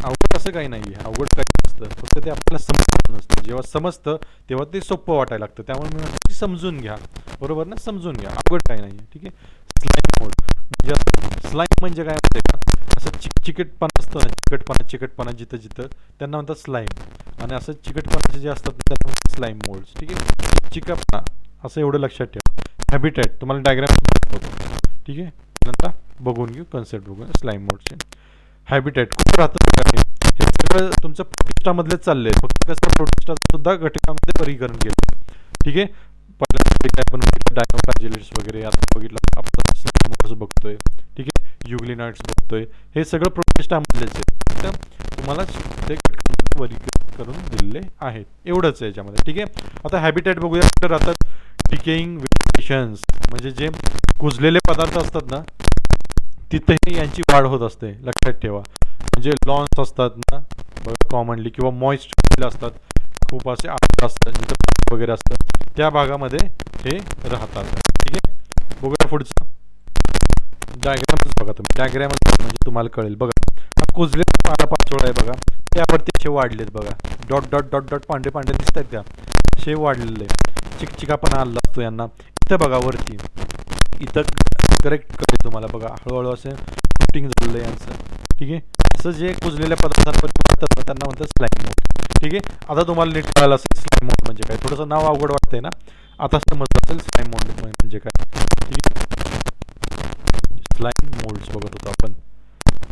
अवघड असं काही नाही आहे, अवघड काही नसतं, फक्त ते आपल्याला समजत नसतं. जेव्हा समजतं तेव्हा ते सोपं वाटायला लागतं. त्यामुळे मी म्हणतो की समजून घ्या, बरोबर ना, समजून घ्या, अवघड काही नाही आहे. ठीक आहे, स्लाइम मोल्ड म्हणजे स्लाइम म्हणजे काय माहिती का, असं चिकटपणा असतं ना, चिकटपणा जिथं जिथं त्यांना म्हणतात स्लाइम. आणि असं चिकटपणाचे जे असतात त्यांना म्हणतात स्लाइम मोल्ड्स. ठीक आहे, चिकटपणा असं एवढं लक्षात ठेवा. हॅबिटॅट तुम्हाला डायग्राम दाखवतो. ठीक आहे, नंतर बघून घेऊ, कन्सेप्ट बघून स्लाइम मोल्डचे. हॅबिटॅट कुठं राहतं, हे सगळं तुमचं प्रोटिस्टामधलेच चालले, फक्त कसं प्रोटिस्टाचं सुद्धा घटकामध्ये वर्गीकरण केलं. ठीक आहे, पहिल्या काय पण डायनोफ्लॅजेलेट्स वगैरे आता बघितलं आपण, स्लाइम मोल्ड्स बघतोय. ठीक आहे, युग्लिनॉइड्स बघतोय, हे सगळं प्रोटिस्टामधलेच आहे, फक्त तुम्हाला ते घटकामध्ये वर्गीकरण करून दिलेले आहेत, एवढंच आहे याच्यामध्ये. ठीक आहे, आता हॅबिटॅट बघूया. कुठं राहतात, डिकेइंग व्हेजिटेशन्स म्हणजे जे कुजलेले पदार्थ असतात ना, तिथेही यांची वाढ होत असते, लक्षात ठेवा. म्हणजे लॉन्स असतात ना कॉमनली, किंवा मॉइस्ट असतात, खूप असे आकार असतात जिथं पाणी वगैरे असतं, त्या भागामध्ये हे राहतात. ठीक आहे, बघूया पुढचं डायग्रामच बघा तुम्ही. डायग्रामच म्हणजे तुम्हाला कळेल. बघा, हा कुजलेला पाला पाचोळा आहे बघा, त्यावरती असे वाढलेत बघा, डॉट डॉट डॉट डॉट पांढरे पांढरे दिसत आहेत, त्या असे वाढलेले, चिकचिकापणा आला असतो यांना. इथं बघा वरती, इथं करेक्ट कळेल तुम्हाला. बघा, हळूहळू असं फुटिंग झालेलं आहे यांचं. ठीक आहे, असं जे कुजलेल्या पदार्थांवर त्यांना म्हणतात स्लाइम मोल्ड. ठीक आहे, आता तुम्हाला नीट कळालं असेल स्लाइम मोल्ड म्हणजे काय. थोडंसं नाव अवघड वाटतंय ना, आता समजलं असेल स्लाइम मोल्ड म्हणजे काय. ठीक आहे, स्लाइम मोल्ड्स बघत होतो आपण.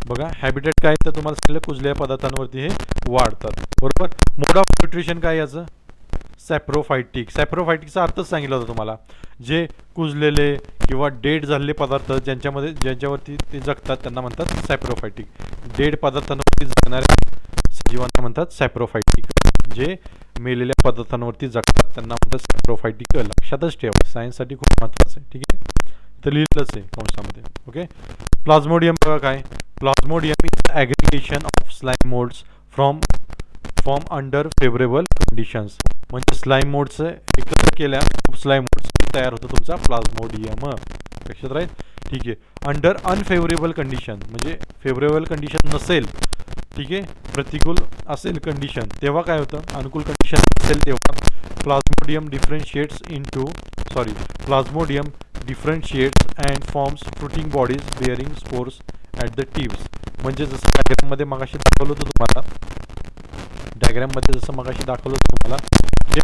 बघा, हॅबिटेट काय तर तुम्हाला सांगितलं कुजलेल्या पदार्थांवरती हे वाढतात, बरोबर. मोड ऑफ न्यूट्रिशन काय याचं, सॅप्रोफायटिक. सॅप्रोफायटिकचा अर्थच सांगितला होता तुम्हाला. जे कुजलेले किंवा डेड झालेले पदार्थ ज्यांच्यावरती ते जगतात त्यांना म्हणतात सॅप्रोफायटिक. डेड पदार्थांवरती जगणाऱ्या सजीवांना म्हणतात सॅप्रोफायटिक. जे मेलेल्या पदार्थांवरती जगतात त्यांना म्हणतात सॅप्रोफायटिक. लक्षातच ठेवा, सायन्ससाठी खूप महत्त्वाचं आहे. ठीक आहे, तर लिहिलंच आहे कंसामध्ये. ओके, प्लाझ्मोडियम बघा काय. Plasmodium is the aggregation of slime moulds form under favourable conditions. म्हणजे स्लाइम मोल्ड्स एकत्र केल्या खूप स्लाइम मोल्ड्स तयार होतं तुमचा प्लाझ्मोडियम, लक्षात राहील. ठीक आहे, अंडर अनफेवरेबल कंडिशन म्हणजे फेवरेबल कंडिशन नसेल, ठीक आहे, प्रतिकूल असेल कंडिशन, तेव्हा काय होतं, अनुकूल कंडिशन असेल तेव्हा plasmodium differentiates and forms fruiting bodies bearing spores at the tips. म्हणजे जसं डायग्राममध्ये मगाशी दाखवलं होतं तुम्हाला, जे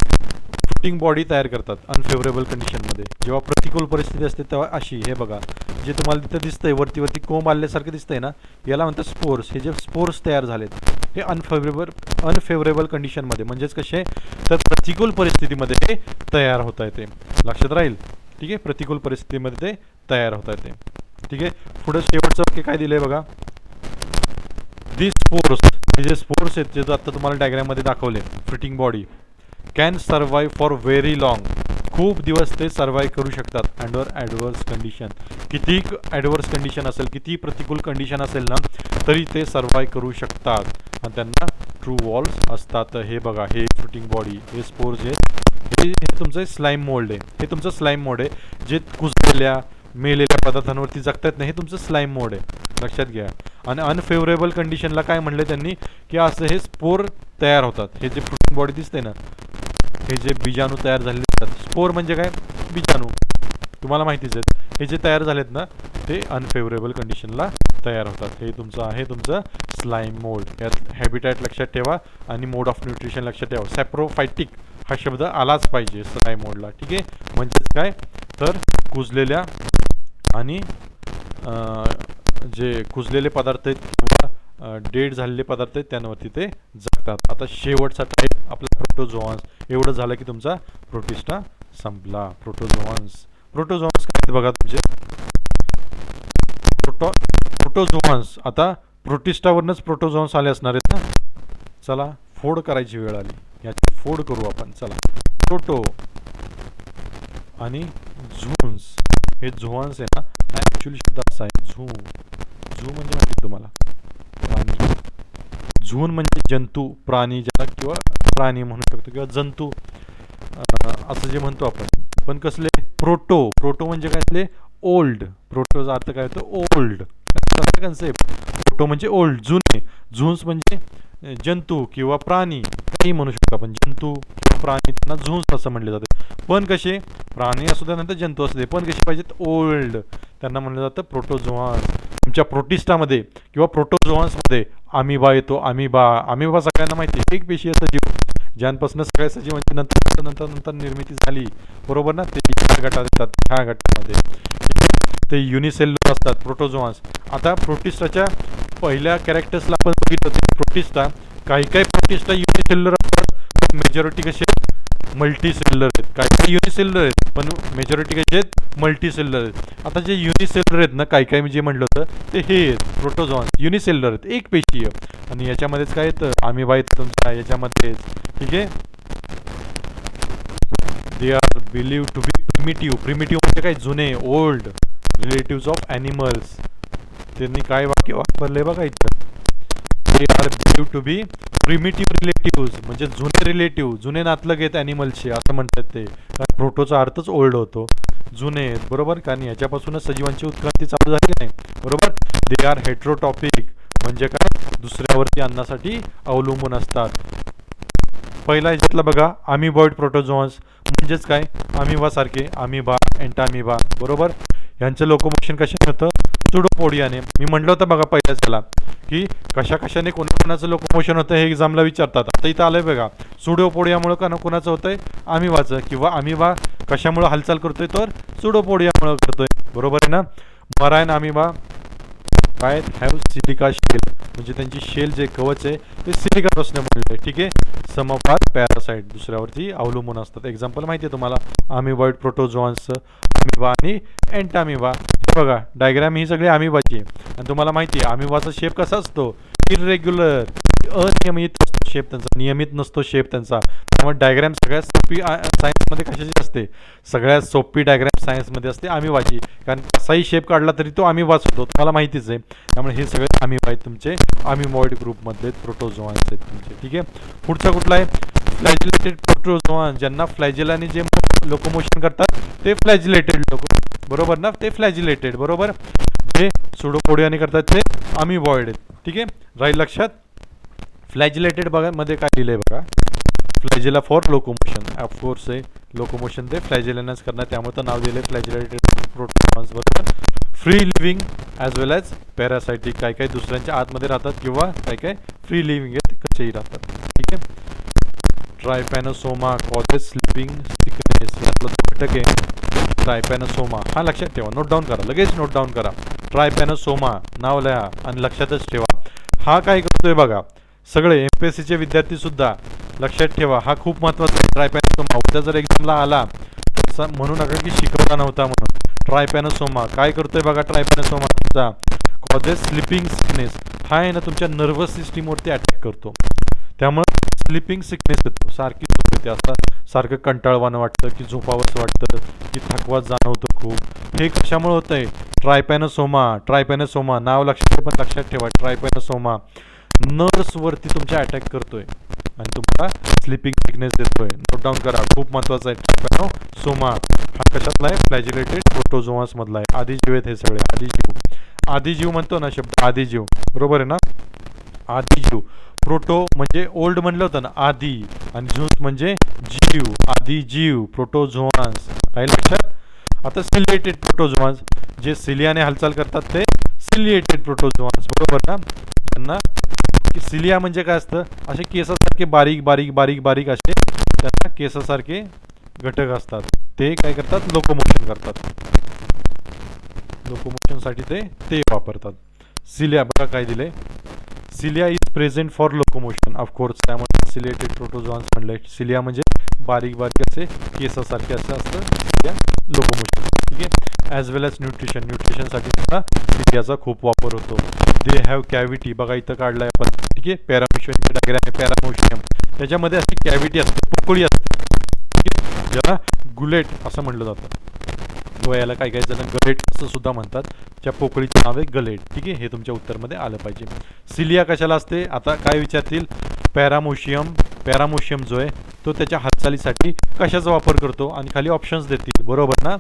फ्रुटिंग बॉडी तयार करतात अनफेवरेबल कंडिशनमध्ये. जेव्हा प्रतिकूल परिस्थिती असते तेव्हा अशी, हे बघा जे तुम्हाला तिथं दिसतंय वरती कोंब आल्यासारखं दिसतंय ना, याला म्हणतात स्पोर्स. हे जे स्पोर्स तयार झालेत हे अनफेवरेबल कंडिशनमध्ये, म्हणजेच कसे तर प्रतिकूल परिस्थितीमध्ये हे तयार होत आहे, ते लक्षात राहील. ठीक आहे, प्रतिकूल परिस्थितीमध्ये ते तयार होतात ते. ठीक आहे. पुढे शेवटचं वाक्य काय दिलंय बघा. दिस स्पोर्स, हे जे स्पोर्स आहेत जे आता तुम्हाला डायग्राममध्ये दाखवले, fruiting body can survive for very long, खूप दिवस ते सर्वाईव्ह करू शकतात अंडर ॲडवर्स कंडिशन. किती ॲडवर्स कंडिशन असेल, किती प्रतिकूल कंडिशन असेल ना, तरी ते सर्वाईव्ह करू शकतात आणि त्यांना ट्रू वॉल्स असतात. हे बघा, हे फ्रिटिंग बॉडी, हे स्पोर्स आहेत, हे तुमचं स्लाईम मोल्ड आहे. हे तुमचं स्लाईम मोड आहे जे कुजलेल्या मेलेल्या पदार्थांवरती जगतात नाही, हे तुमचं स्लाईम मोड आहे, लक्षात घ्या. आणि अनफेवरेबल कंडिशनला काय म्हणले त्यांनी की असं हे स्पोर तयार होतात. हे जे फ्रुटिंग बॉडी दिसते ना, हे जे बीजाणू तयार झालेले असतात, स्पोर म्हणजे काय, बीजाणू, तुम्हाला माहितीच आहेत. हे जे तयार झालेत ना ते अनफेवरेबल कंडिशनला तयार होतात. हे तुमचं आहे तुमचं स्लाईम मोड. यात हॅबिटॅट लक्षात ठेवा आणि मोड ऑफ न्यूट्रिशन लक्षात ठेवा. सॅप्रोफायटिक हा शब्द आलाच पाहिजे स्लाईम मोडला. ठीक आहे. म्हणजेच काय तर कुजलेल्या आणि जे कुजलेले पदार्थ आहेत किंवा डेड झालेले पदार्थ आहेत त्यांवरती ते जगतात. आता शेवटचा टाईप आपला प्रोटोझोआन्स. एवढं झालं की तुमचा प्रोटिस्टा संपला. प्रोटोझोआन्स काय बघा तुमचे प्रोटोझोआन्स. आता प्रोटिस्टावरनंच प्रोटोझोआन्स आले असणार आहेत ना. चला फोड करायची वेळ आली, याची फोड करू आपण. चला, प्रोटो आणि झोन्स. हे झोआन्स आहे ना, हा ॲक्च्युली शब्द असा आहे, झू म्हणजे माहिती तुम्हाला प्राणी. झून म्हणजे जंतू, प्राणी ज्याला, किंवा प्राणी म्हणू शकतो, किंवा जंतू असं जे म्हणतो आपण. पण कसले प्रोटो म्हणजे काय असले ओल्ड. प्रोटोचा अर्थ काय होतो ओल्ड. कन्सेप्ट. प्रोटो म्हणजे ओल्ड, जुने. झुन्स म्हणजे जंतू किंवा प्राणी, काही म्हणू शकतो आपण. जंतू किंवा प्राणी त्यांना झुन्स असं म्हणले जाते. पण कसे, प्राणी असू द्या नंतर जंतू असू दे, पण कसे पाहिजेत ओल्ड, त्यांना म्हणलं जातं प्रोटोझोआन्स. तुमच्या प्रोटिस्टामध्ये किंवा प्रोटोझोआन्समध्ये अमिबा येतो. अमिबा सगळ्यांना माहिती आहे, एक पेशीय सजीव, ज्यांपासून सगळ्या सजीवांची नंतर निर्मिती झाली, बरोबर ना. ते ह्या गटात येतात, ह्या गटामध्ये ते युनिसेल्युलर असतात प्रोटोझोआन्स. आता प्रोटिस्टाच्या पहिल्या कॅरेक्टर्सला आपण बघितलं होतं. प्रोटिस्टा काही प्रोटिस्टा युनिसेल्युलर असतात, पण मेजॉरिटी कसे मल्टीसेल्युलर आहेत. काही युनिसेल्युलर आहेत पण मेजॉरिटी कसे आहेत मल्टीसेल्युलर आहेत. आता जे युनिसेल्युलर आहेत ना, काही जे म्हटलं होतं ते हे आहेत प्रोटोझोआन्स, युनिसेल्युलर आहेत, एक पेशीय. आणि याच्यामध्येच काय येतं, अमिबा येतं तुमचा याच्यामध्येच. ठीक आहे. They are believe to be primitive म्हणजे काय, जुने, ओल्ड रिलेटिव्ह ऑफ ॲनिमल्स. त्यांनी काय वाक्य वापरले बघा इथं. They are believe to be primitive relative म्हणजे जुने रिलेटिव्ह, जुने नातलग आहेत ॲनिमल्सचे असं म्हणतात ते. प्रोटोचा अर्थच ओल्ड होतो, जुने आहेत, बरोबर. कारण याच्यापासूनच सजीवांची उत्क्रांती चालू झाली नाही, बरोबर. दे आर हेट्रोटॉपिक म्हणजे काय, दुसऱ्यावरती अन्नासाठी अवलंबून असतात. पहिला याच्यातला बघा अमिबॉइड प्रोटोझोआन्स म्हणजेच काय, अमिबासारखे, अमिबा, एंटामिबा, बरोबर. यांचं लोकोमोशन कशाने होतं, सुडोपोडियाने. मी म्हटलं होतं बघा पहिल्याच त्याला की कशाने कोणाचं लोकोमोशन होतं हे एक्झामला विचारतात. आता इथं आलंय बघा, सुडोपोडियामुळे कोणाचं होतंय, अमिबाचं. किंवा अमिबा कशामुळे हालचाल करतोय, तर सुडोपोडियामुळे करतोय, बरोबर आहे ना. मरायन अमिबा काय हॅव सिलिका शेल म्हणजे त्यांची शेल जे कवच आहे ते सिलिकापासून बनले. ठीक आहे. सम ऑफ आर पॅरासाइट, दुसऱ्यावरती अवलंबून असतात. एक्झाम्पल माहिती आहे तुम्हाला, अमिबॉइड प्रोटोझोआन्स, अमिबा आणि एंटामिबा. हे बघा डायग्राम ही सगळी अमिबाची आहे. आणि तुम्हाला माहिती आहे अमिबाचा शेप कसा असतो, इरेग्युलर, अनियमित असतो शेप त्यांचा, नियमित नसतो शेप त्यांचा. त्यामुळे डायग्राम सगळ्यात सोपी सायन्समध्ये कशाची असते, सगळ्यात सोपी डायग्राम सायन्समध्ये असते अमिबाची. कारण कसाही शेप काढला तरी तो अमिबाच होतो, तुम्हाला माहितीच आहे. त्यामुळे हे सगळे अमिबा आहेत तुमचे, अमिबॉइड ग्रुपमधले प्रोटोझोआन्स आहेत तुमचे. ठीक आहे. पुढचा कुठला आहे, फ्लॅजिलेटेड प्रोटोझोआन्स. ज्यांना फ्लॅजिलाने जे लोकोमोशन करतात ते फ्लॅजिलेटेड लोक, बरोबर ना. ते फ्लॅजिलेटेड, बरोबर. जे सुडोपोडियाने करतात ते अमिबॉइड आहेत. ठीक आहे. राहील लक्षात. फ्लॅजिलेटेड बघा मध्ये काय दिलंय बघा, फ्लॅजिला फॉर लोकोमोशन. ऑफकोर्स आहे लोकोमोशन ते फ्लॅजिलानच करणार, त्यामुळे तर नाव दिले फ्लॅजिलेटेड प्रोटोझोआन्स, बरोबर. फ्री लिव्हिंग ॲज वेल ॲज पॅरासायटिक. काही दुसऱ्यांच्या आतमध्ये राहतात किंवा काही फ्री लिव्हिंग आहेत, कसेही राहतात. ठीक आहे. ट्रायपॅनोसोमा कॉजेस स्लीपिंग सिकनेस, यातला जो घटक आहे ट्रायपॅनोसोमा, हा लक्षात ठेवा, नोट डाऊन करा, लगेच नोट डाऊन करा. ट्रायपॅनोसोमा नाव लिहा आणि लक्षातच ठेवा. हा काय करतोय बघा, सगळे MPSCचे विद्यार्थी सुद्धा लक्षात ठेवा, हा खूप महत्त्वाचा आहे. ट्रायपॅनोसोमा उद्या जर एक्झामला आला तर म्हणू नका की शिकवला नव्हता म्हणून. ट्रायपॅनोसोमा काय करतोय बघा, ट्रायपॅनोसोमा कॉजेस स्लिपिंग सिकनेस, हा आहे ना तुमच्या नर्वस सिस्टीमवरती अटॅक करतो, त्यामुळे स्लिपिंग सिकनेस येतो, सारखी झोप येते, असं सारखं कंटाळवाणं वाटतं की झोपावंसं वाटतं की थकवा जाणवतं खूप. हे कशामुळे होतं आहे, ट्रायपॅनोसोमा नाव लक्षात, पण लक्षात ठेवा ट्रायपॅनोसोमा नर्व्सवरती तुमच्या अटॅक करतोय आणि तुम्हाला स्लिपिंग सिकनेस देतोय. नोट डाऊन करा, खूप महत्त्वाचं आहे. ट्रायपॅनोसोमा हा कशातला आहे, फ्लॅजिलेटेड प्रोटोझोआस मधला आहे. आदिजीव आहेत हे सगळे, आदिजीव म्हणतो ना शब्द, आदिजीव बरोबर आहे ना, आदिजीव. प्रोटो म्हणजे ओल्ड म्हणलं होतं ना, आदी, आणि झुन्स म्हणजे जीव, आदिजीव प्रोटोझोआन्स, राहील लक्षात. आता सिलिएटेड प्रोटोझोआन्स, जे सिलियाने हालचाल करतात ते सिलिएटेड प्रोटोझोआन्स, बरोबर ना. त्यांना सिलिया म्हणजे काय असतं, असे केसासारखे बारीक बारीक बारीक बारीक असे त्यांना केसासारखे घटक असतात, ते काय करतात, लोकोमोशन करतात, लोकोमोशनसाठी ते वापरतात. सिलिया बघा काय दिले, cilia is present for locomotion of course, त्यामुळे सिलिएटेड प्रोटोझोआन्स म्हणले. सिलिया म्हणजे बारीक बारीक असे केसासारखे असं असतं सिलिया, लोकोमोशन, ठीक आहे. ॲज वेल ॲज न्यूट्रिशनसाठी सुद्धा सिलियाचा खूप वापर होतो. दे हॅव कॅव्हिटी, बघा इथं काढलाय आपण, ठीक आहे. पॅरामोशियमची डायग्राम आहे, पॅरामोशियम, त्याच्यामध्ये अशी कॅव्हिटी असते, पोकळी असते, ठीक आहे, ज्याला गुलेट असं म्हटलं जातं. डोळ्याला काही काही जण गलेट असं सुद्धा म्हणतात, त्या पोकळीचं नाव आहे गलेट, ठीक आहे. हे तुमच्या उत्तरमध्ये आलं पाहिजे. सिलिया कशाला असते, आता काय विचारतील, पॅरामोशियम जो आहे तो त्याच्या हालचालीसाठी कशाचा वापर करतो, आणि खाली ऑप्शन्स देतील, बरोबर ना.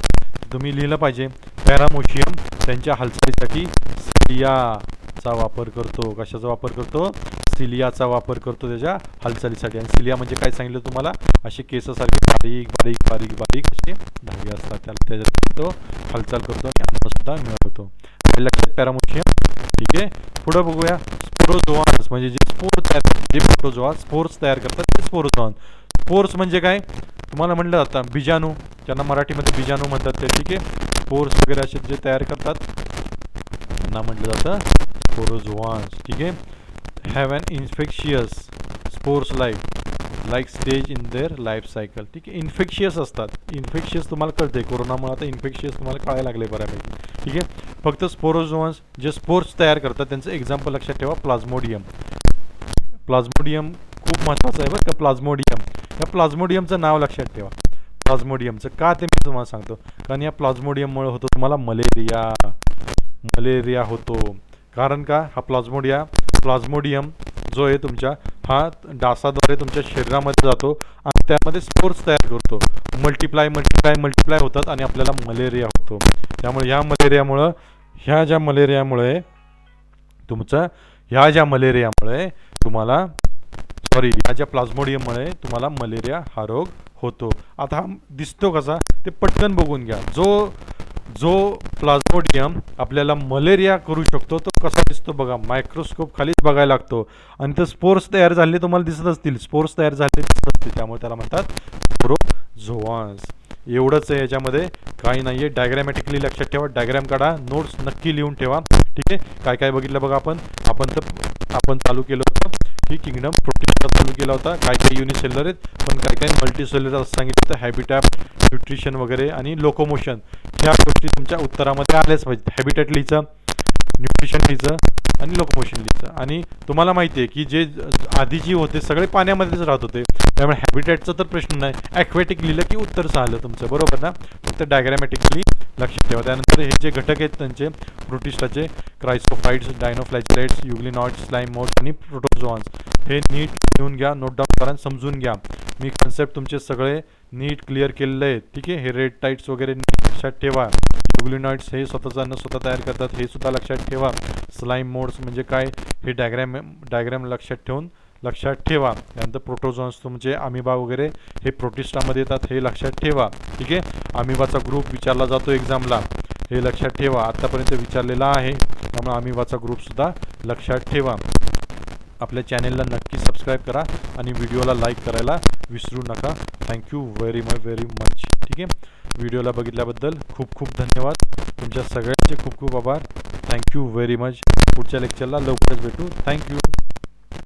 तुम्ही लिहिलं पाहिजे, पॅरामोशियम त्यांच्या हालचालीसाठी सिलियाचा वापर करतो. कशाचा वापर करतो, सिलियाचा वापर करतो त्याच्या हालचालीसाठी. आणि सिलिया म्हणजे काय सांगितलं तुम्हाला, असे केसासारखे बारीक बारीक बारीक बारीक असे धागे असतात, त्याला त्याच्यात तो हालचाल करतो आणि अन्न सुद्धा मिळवतो. लक्षात, पॅरामोशियम, ठीक आहे. पुढे बघूया, स्पोरोझोआन्स म्हणजे जे स्पोर तयार करतात, जे प्रोटोझोआ स्पोर्स तयार करतात ते स्पोरोझोआन. स्पोर्स म्हणजे काय, तुम्हाला म्हणलं जातं बीजाणू, त्यांना मराठीमध्ये बीजाणू म्हणतात ते, ठीक आहे. स्पोर्स वगैरे असे जे तयार करतात त्यांना म्हटलं जातं स्पोरोझोआन्स, ठीक आहे. Have an infectious spores like stage in their life cycle, ठीक आहे. इन्फेक्शियस असतात, इन्फेक्शियस तुम्हाला कळते, कोरोनामुळे आता इन्फेक्शियस तुम्हाला कळायला लागले बऱ्यापैकी, ठीक आहे. फक्त स्पोरोझोआन्स जे स्पोर्स तयार करतात त्यांचं एक्झाम्पल लक्षात ठेवा, प्लाझ्मोडियम. प्लाझ्मोडियम खूप महत्त्वाचं आहे बरं का, प्लाझ्मोडियम. या प्लाझ्मोडियमचं नाव लक्षात ठेवा, प्लाझ्मोडियमचं का ते मी तुम्हाला सांगतो, कारण या प्लाझ्मोडियममुळे होतो तुम्हाला मलेरिया होतो. कारण का, हा प्लाझ्मोडियम जो आहे तुमच्या, हा डासाद्वारे तुमच्या शरीरामध्ये जातो आणि त्यामध्ये स्पोर्स तयार करतो, मल्टिप्लाय होतात आणि आपल्याला मलेरिया होतो. त्यामुळे ह्या प्लाझ्मोडियममुळे तुम्हाला मलेरिया हा रोग होतो. आता हा दिसतो कसा, ते पटकन बघून घ्या. जो प्लाझ्मोडियम आपल्याला मलेरिया करू शकतो तो कसा दिसतो बघा, मायक्रोस्कोप खालीच बघायला लागतो आणि ते स्पोर्स तयार झाले तुम्हाला दिसत असतील, त्यामुळे त्याला म्हणतात स्पोरोझोआन्स. एवढंच आहे, याच्यामध्ये काही नाही आहे. डायग्रॅमॅटिकली लक्षात ठेवा, डायग्रॅम काढा, नोट्स नक्की लिहून ठेवा, ठीक आहे. काय बघितलं बघा, आपण चालू केलं होतं की किंगडम प्रोटिस्टा चालू केला होता, काही युनिसेल्युलर आहेत, पण काही मल्टीसेल्युलर असं सांगितलं होतं. हॅबिटॅट, न्यूट्रिशन वगैरे आणि लोकोमोशन, ह्या गोष्टी तुमच्या उत्तरामध्ये आल्याच पाहिजेत. हॅबिटॅट लिहायचं, न्यूट्रिशन लिहायचं आणि लोकोमोशन लिहायचं. आणि तुम्हाला माहिती आहे की जे आदिजीव होते सगळे पाण्यामध्येच राहत होते, त्यामुळे हॅबिटॅटचा तर प्रश्न नाही. ॲक्वेटिक लिहिलं की उत्तर झालं तुमचं, बरोबर ना. फक्त डायग्रॅमॅटिकली लक्षात ठेवा. त्यानंतर हे जे घटक आहेत त्यांचे प्रोटिस्टाचे, क्रायसोफाइट्स, डायनोफ्लॅजिलेट्स, युग्लिनॉइड्स, स्लाइम मोड्स आणि प्रोटोझोआन्स, हे नीट लिहून घ्या, नोट डाऊन करा, समजून घ्या. मी कन्सेप्ट तुमचे सगळे नीट क्लिअर केलेलं आहे, ठीक आहे. हे रेड टाइट्स वगैरे नीट लक्षात ठेवा. युग्लिनॉइड्स हे स्वतःचं अन्न स्वतः तयार करतात, हे सुद्धा लक्षात ठेवा. स्लाइम मोड्स म्हणजे काय, हे डायग्रॅम लक्षात ठेवा. त्यानंतर प्रोटोझोआन्स तुमचे अमिबा वगैरे हे प्रोटिस्टामध्ये येतात, हे लक्षात ठेवा, ठीक आहे. अमिबाचा ग्रुप विचारला जातो एक्झामला, हे लक्षात ठेवा, आत्तापर्यंत विचारलेला आहे, त्यामुळे अमिबाचा ग्रुपसुद्धा लक्षात ठेवा. आपल्या चॅनेलला नक्की सबस्क्राईब करा आणि व्हिडिओला लाईक करायला विसरू नका. थँक्यू व्हेरी मच, ठीक आहे. व्हिडिओला बघितल्याबद्दल खूप खूप धन्यवाद. तुमच्या सगळ्यांचे खूप खूप आभार. Thank you very much. पुढच्या लेक्चरला लवकरच भेटू. थँक्यू.